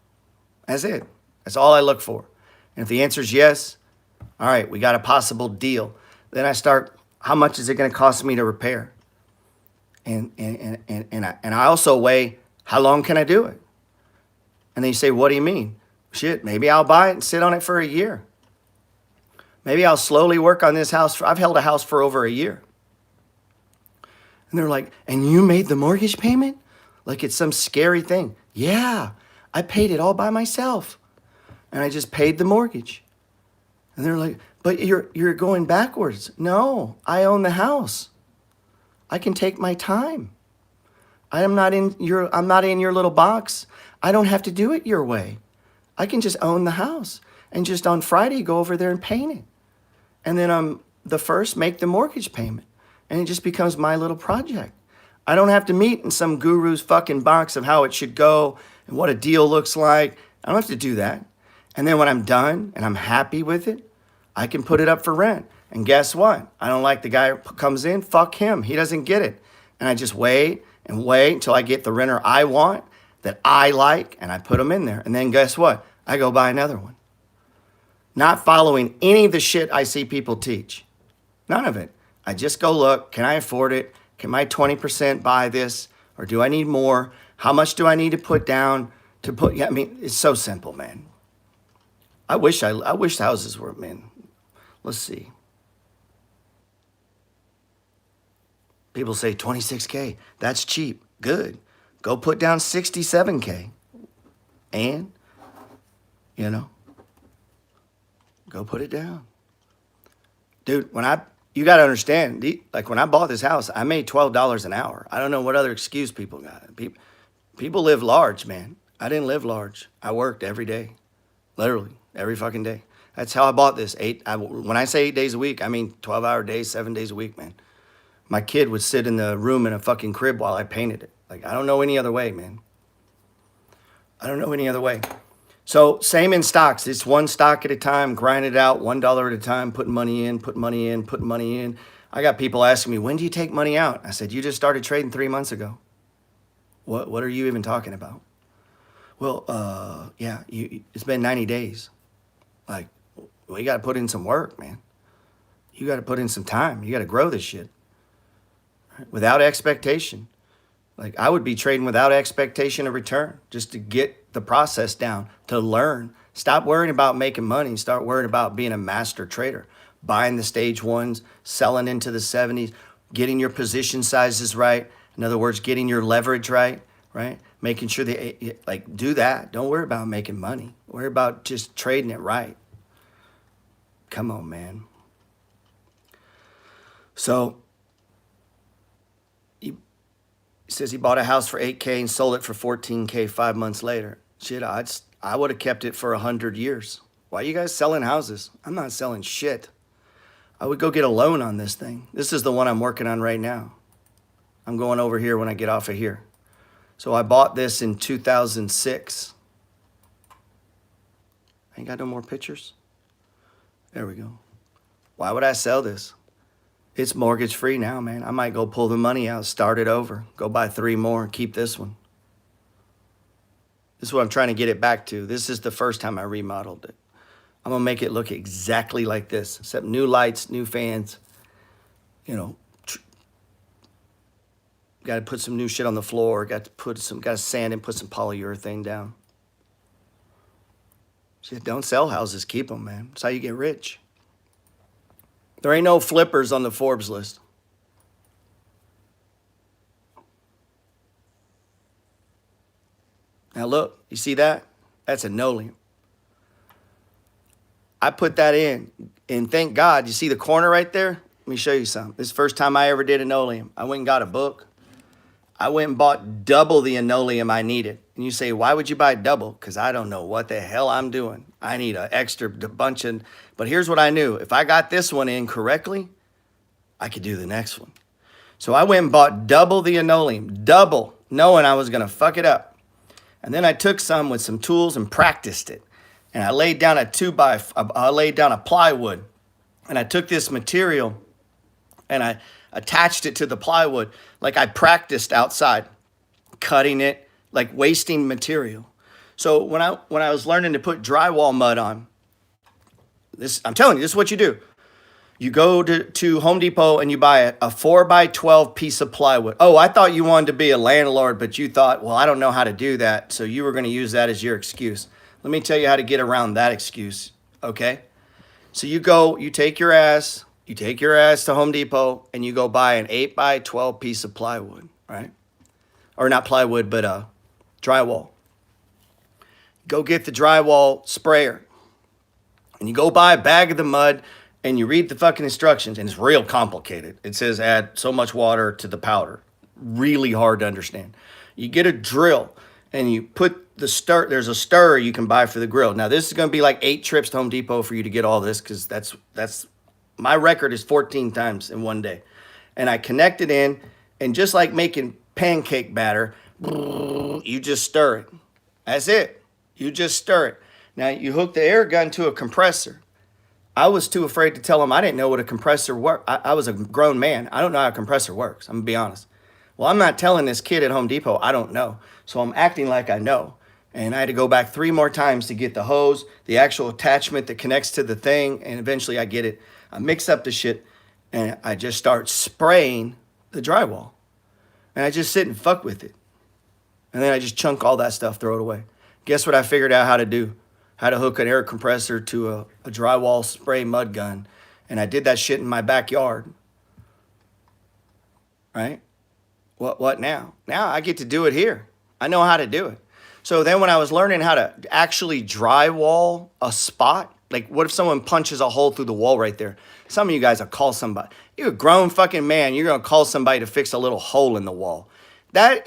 That's it. That's all I look for. And if the answer is yes, all right, we got a possible deal. Then I start, how much is it going to cost me to repair? And I also weigh, how long can I do it? And then you say, what do you mean? Shit, maybe I'll buy it and sit on it for a year. Maybe I'll slowly work on this house. I've held a house for over a year. And they're like, and you made the mortgage payment? Like it's some scary thing. Yeah, I paid it all by myself. And I just paid the mortgage. And they're like, but you're going backwards. No, I own the house. I can take my time. I'm not in your little box. I don't have to do it your way. I can just own the house and just on Friday go over there and paint it. And then the first make the mortgage payment. And it just becomes my little project. I don't have to meet in some guru's fucking box of how it should go and what a deal looks like. I don't have to do that. And then when I'm done and I'm happy with it, I can put it up for rent. And guess what? I don't like the guy who comes in. Fuck him. He doesn't get it. And I just wait and wait until I get the renter I want, that I like, and I put them in there. And then guess what? I go buy another one. Not following any of the shit I see people teach. None of it. I just go look, can I afford it? Can my 20% buy this? Or do I need more? How much do I need to put down to put, yeah, I mean, it's so simple, man. I wish houses were, man. Let's see. People say 26K, that's cheap. Good. Go put down 67K. And, you know, go put it down. Dude, you got to understand, like when I bought this house, I made $12 an hour. I don't know what other excuse people got. People live large, man. I didn't live large. I worked every day, literally every fucking day. That's how I bought this. When I say 8 days a week, I mean 12-hour days, 7 days a week, man. My kid would sit in the room in a fucking crib while I painted it. Like, I don't know any other way, man. I don't know any other way. So same in stocks. It's one stock at a time, grind it out, $1 at a time, putting money in, putting money in, putting money in. I got people asking me, when do you take money out? I said, you just started trading 3 months ago. What are you even talking about? Well, yeah, it's been 90 days. Like, well, you got to put in some work, man. You got to put in some time. You got to grow this shit. Right? Without expectation. Like, I would be trading without expectation of return just to get the process down, to learn. Stop worrying about making money. Start worrying about being a master trader. Buying the stage ones, selling into the 70s, getting your position sizes right. In other words, getting your leverage right? Making sure that, like, do that. Don't worry about making money. Worry about just trading it right. Come on, man. So, he says he bought a house for $8K and sold it for $14K 5 months later. Shit, I would have kept it for 100 years. Why are you guys selling houses? I'm not selling shit. I would go get a loan on this thing. This is the one I'm working on right now. I'm going over here when I get off of here. So I bought this in 2006. I ain't got no more pictures. There we go. Why would I sell this? It's mortgage free now, man. I might go pull the money out, start it over, go buy 3 more and keep this one. This is what I'm trying to get it back to. This is the first time I remodeled it. I'm going to make it look exactly like this, except new lights, new fans. You know, got to put some new shit on the floor. Got to sand and put some polyurethane down. Shit, don't sell houses, keep them, man. That's how you get rich. There ain't no flippers on the Forbes list. Now look, you see that? That's a Nolium. I put that in, and thank God, you see the corner right there? Let me show you something. This is the first time I ever did a Nolium. I went and got a book. I went and bought double the Linoleum I needed. And you say, why would you buy double? Because I don't know what the hell I'm doing. I need an extra bunch of, but here's what I knew. If I got this one in correctly, I could do the next one. So I went and bought double the Linoleum, double, knowing I was going to fuck it up. And then I took some with some tools and practiced it. And I laid down I laid down a plywood. And I took this material and I attached it to the plywood like I practiced outside, cutting it, like wasting material. So when I was learning to put drywall mud on, this, I'm telling you, this is what you do. You go to Home Depot and you buy a 4x12 piece of plywood. Oh, I thought you wanted to be a landlord, but you thought, well, I don't know how to do that. So you were going to use that as your excuse. Let me tell you how to get around that excuse, okay? So you take your ass to Home Depot and you go buy an 8x12 piece of plywood, right? Or not plywood, but drywall. Go get the drywall sprayer and you go buy a bag of the mud and you read the fucking instructions, and it's real complicated. It says add so much water to the powder. Really hard to understand. You get a drill, and you put the stir. There's a stirrer you can buy for the grill. Now this is going to be like 8 trips to Home Depot for you to get all this, because that's my record is 14 times in one day, and I connect it in, and just like making pancake batter, you just stir it. That's it. You just stir it. Now you hook the air gun to a compressor. I was too afraid to tell him I didn't know what a compressor worked. I was a grown man. I don't know how a compressor works. I'm gonna be honest. Well, I'm not telling this kid at Home Depot I don't know. So I'm acting like I know. And I had to go back 3 more times to get the hose, the actual attachment that connects to the thing, and eventually I get it. I mix up the shit, and I just start spraying the drywall. And I just sit and fuck with it. And then I just chunk all that stuff, throw it away. Guess what I figured out how to do? How to hook an air compressor to a drywall spray mud gun. And I did that shit in my backyard. Right? What now? Now I get to do it here. I know how to do it. So then when I was learning how to actually drywall a spot, like what if someone punches a hole through the wall right there? Some of you guys will call somebody. You're a grown fucking man. You're going to call somebody to fix a little hole in the wall.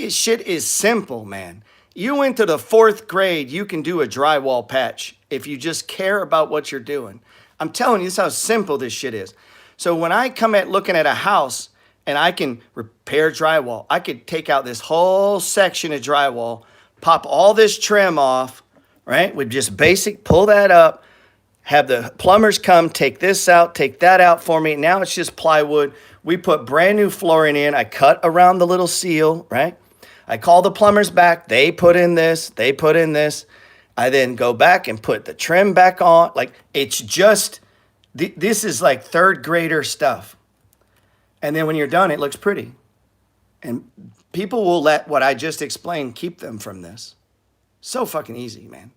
Shit is simple, man. You went to the 4th grade, you can do a drywall patch if you just care about what you're doing. I'm telling you, this is how simple this shit is. So when I come at looking at a house and I can repair drywall, I could take out this whole section of drywall, pop all this trim off, right? With just basic, pull that up, have the plumbers come, take this out, take that out for me. Now it's just plywood. We put brand new flooring in. I cut around the little seal, right? I call the plumbers back. They put in this. They put in this. I then go back and put the trim back on. Like, it's just, this is like 3rd grader stuff. And then when you're done, it looks pretty. And people will let what I just explained keep them from this. So fucking easy, man.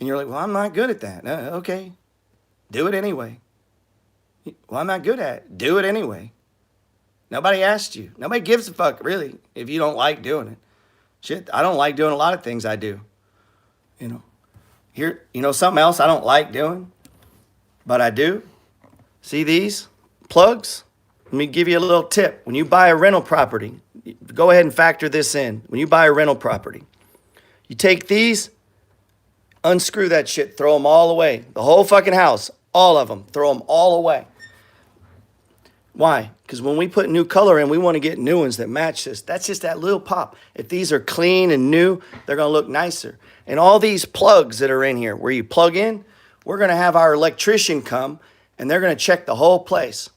And you're like, well, I'm not good at that. Okay. Do it anyway. Well, I'm not good at it. Do it anyway. Nobody asked you. Nobody gives a fuck, really, if you don't like doing it. Shit, I don't like doing a lot of things I do. Something else I don't like doing, but I do. See these plugs? Let me give you a little tip. When you buy a rental property, go ahead and factor this in. When you buy a rental property, you take these, unscrew that shit, throw them all away. The whole fucking house, all of them, throw them all away. Why? Because when we put new color in, we want to get new ones that match this. That's just that little pop. If these are clean and new, they're going to look nicer. And all these plugs that are in here, where you plug in, we're going to have our electrician come, and they're going to check the whole place.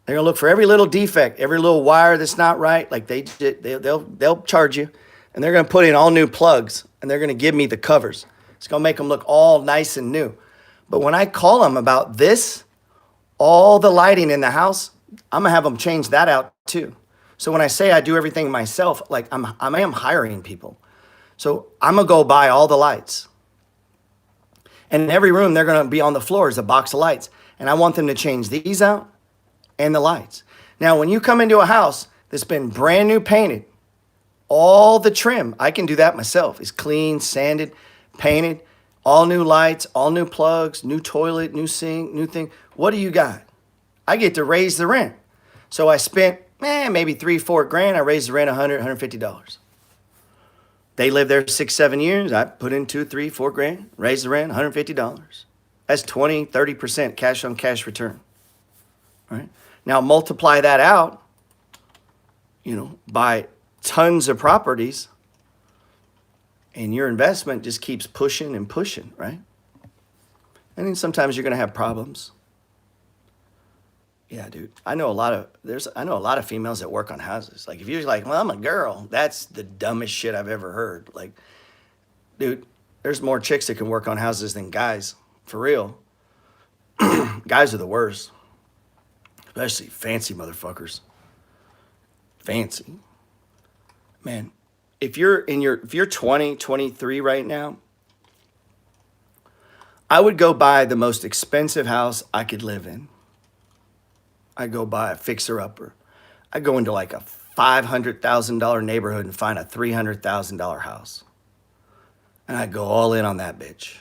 They're going to look for every little defect, every little wire that's not right. Like they'll charge you, and they're going to put in all new plugs, and they're going to give me the covers. It's going to make them look all nice and new. But when I call them about this, all the lighting in the house, I'm gonna have them change that out too. So when I say I do everything myself, like I am hiring people. So I'm gonna go buy all the lights. And in every room, they're gonna be on the floor is a box of lights. And I want them to change these out and the lights. Now, when you come into a house that's been brand new painted, all the trim, I can do that myself. It's clean, sanded, painted, all new lights, all new plugs, new toilet, new sink, new thing. What do you got? I get to raise the rent. So I spent maybe $3-4 grand. I raised the rent $100, $150. They lived there 6-7 years. I put in $2-3-4 grand, raised the rent $150. That's 20-30% cash on cash return. Right? Now multiply that out, by tons of properties, and your investment just keeps pushing and pushing, right? And then sometimes you're going to have problems. Yeah, dude. I know a lot of females that work on houses. Like, if you're like, well, I'm a girl, that's the dumbest shit I've ever heard. Like, dude, there's more chicks that can work on houses than guys. For real. Guys are the worst. Especially fancy motherfuckers. Fancy. Man, if you're 20, 23 right now, I would go buy the most expensive house I could live in. I go buy a fixer-upper. I go into like a $500,000 neighborhood and find a $300,000 house. And I go all in on that bitch.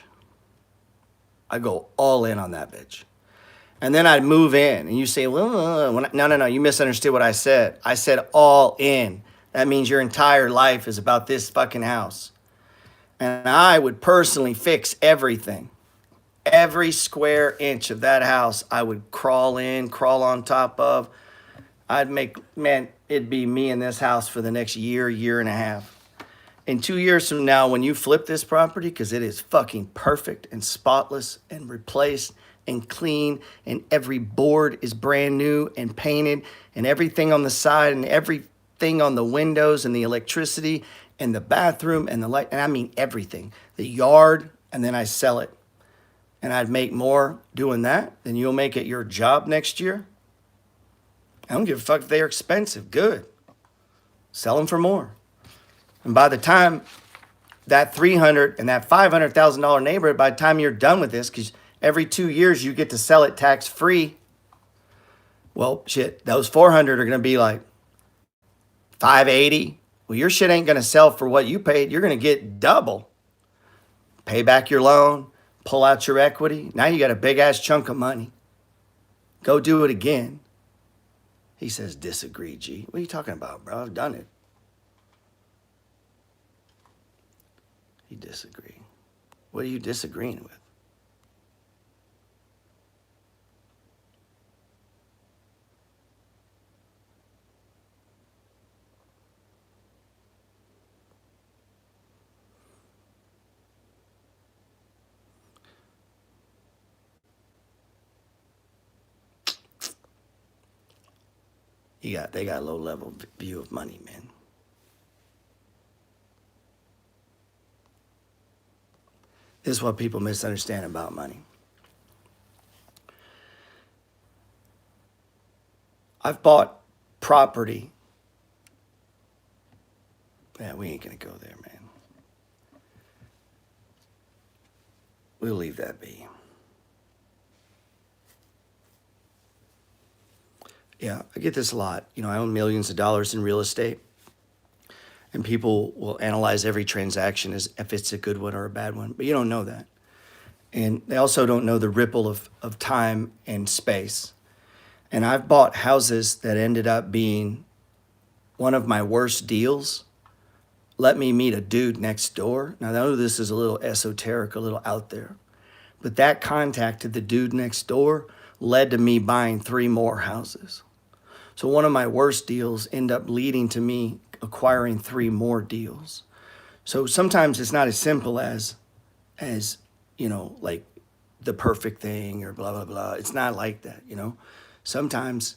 And then I'd move in. And you say, well, no, you misunderstood what I said. I said all in. That means your entire life is about this fucking house. And I would personally fix everything. Every square inch of that house, I would crawl in, crawl on top of. I'd make, man, it'd be me in this house for the next year, year and a half. In 2 years from now, when you flip this property, because it is fucking perfect and spotless and replaced and clean, and every board is brand new and painted, and everything on the side and everything on the windows and the electricity and the bathroom and the light, and I mean everything, the yard, and then I sell it. And I'd make more doing that than you'll make at your job next year. I don't give a fuck if they're expensive. Good. Sell them for more. And by the time that $300,000 and that $500,000 neighborhood, by the time you're done with this, because every 2 years you get to sell it tax free. Well, shit, those 400 are going to be like 580. Well, your shit ain't going to sell for what you paid. You're going to get double. Pay back your loan, pull out your equity. Now you got a big ass chunk of money. Go do it again. He says, disagree, G. What are you talking about, bro? I've done it. He disagree. What are you disagreeing with? They got a low level view of money, man. This is what people misunderstand about money. I've bought property. Yeah, we ain't gonna go there, man. We'll leave that be. Yeah, I get this a lot. You know, I own millions of dollars in real estate, and people will analyze every transaction as if it's a good one or a bad one, but you don't know that. And they also don't know the ripple of time and space. And I've bought houses that ended up being one of my worst deals. Let me meet a dude next door. Now, I know this is a little esoteric, a little out there, but that contact to the dude next door led to me buying 3 more houses. So one of my worst deals ended up leading to me acquiring 3 more deals. So sometimes it's not as simple as, you know, like the perfect thing or blah, blah, blah. It's not like that, you know. Sometimes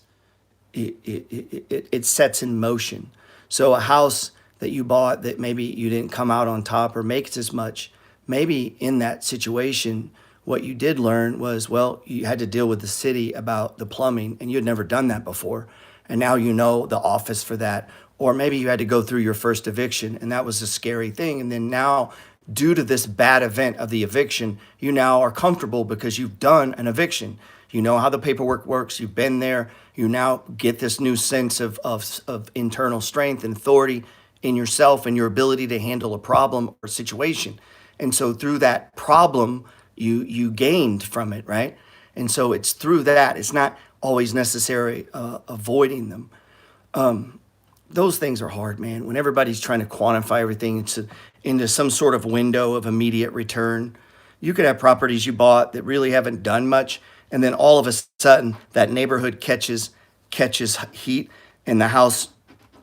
it sets in motion. So a house that you bought that maybe you didn't come out on top or makes as much, maybe in that situation, what you did learn was, well, you had to deal with the city about the plumbing and you'd never done that before. And now you know the office for that. Or maybe you had to go through your first eviction and that was a scary thing. And then now, due to this bad event of the eviction, you now are comfortable because you've done an eviction. You know how the paperwork works. You've been there. You now get this new sense of internal strength and authority in yourself and your ability to handle a problem or situation. And so through that problem, you gained from it, right? And so it's through that. It's not always necessary avoiding them. Those things are hard, man. When everybody's trying to quantify everything into some sort of window of immediate return, you could have properties you bought that really haven't done much, and then all of a sudden that neighborhood catches heat, and the house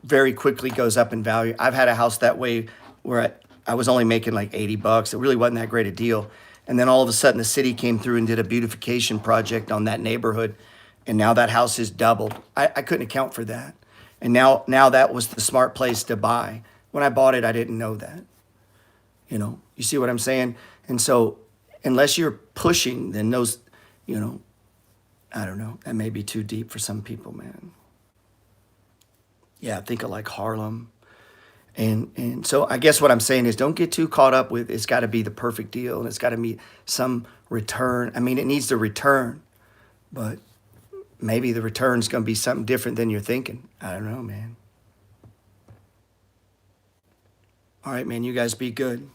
very quickly goes up in value. I've had a house that way where I was only making like $80. It really wasn't that great a deal. And then all of a sudden the city came through and did a beautification project on that neighborhood. And now that house is doubled. I couldn't account for that. And now that was the smart place to buy. When I bought it, I didn't know that. You know, you see what I'm saying? And so unless you're pushing, then those, you know, I don't know. That may be too deep for some people, man. Yeah, think of like Harlem. And so I guess what I'm saying is don't get too caught up with it's got to be the perfect deal and it's got to meet some return. I mean, it needs to return, but maybe the return's going to be something different than you're thinking. I don't know, man. All right, man, you guys be good.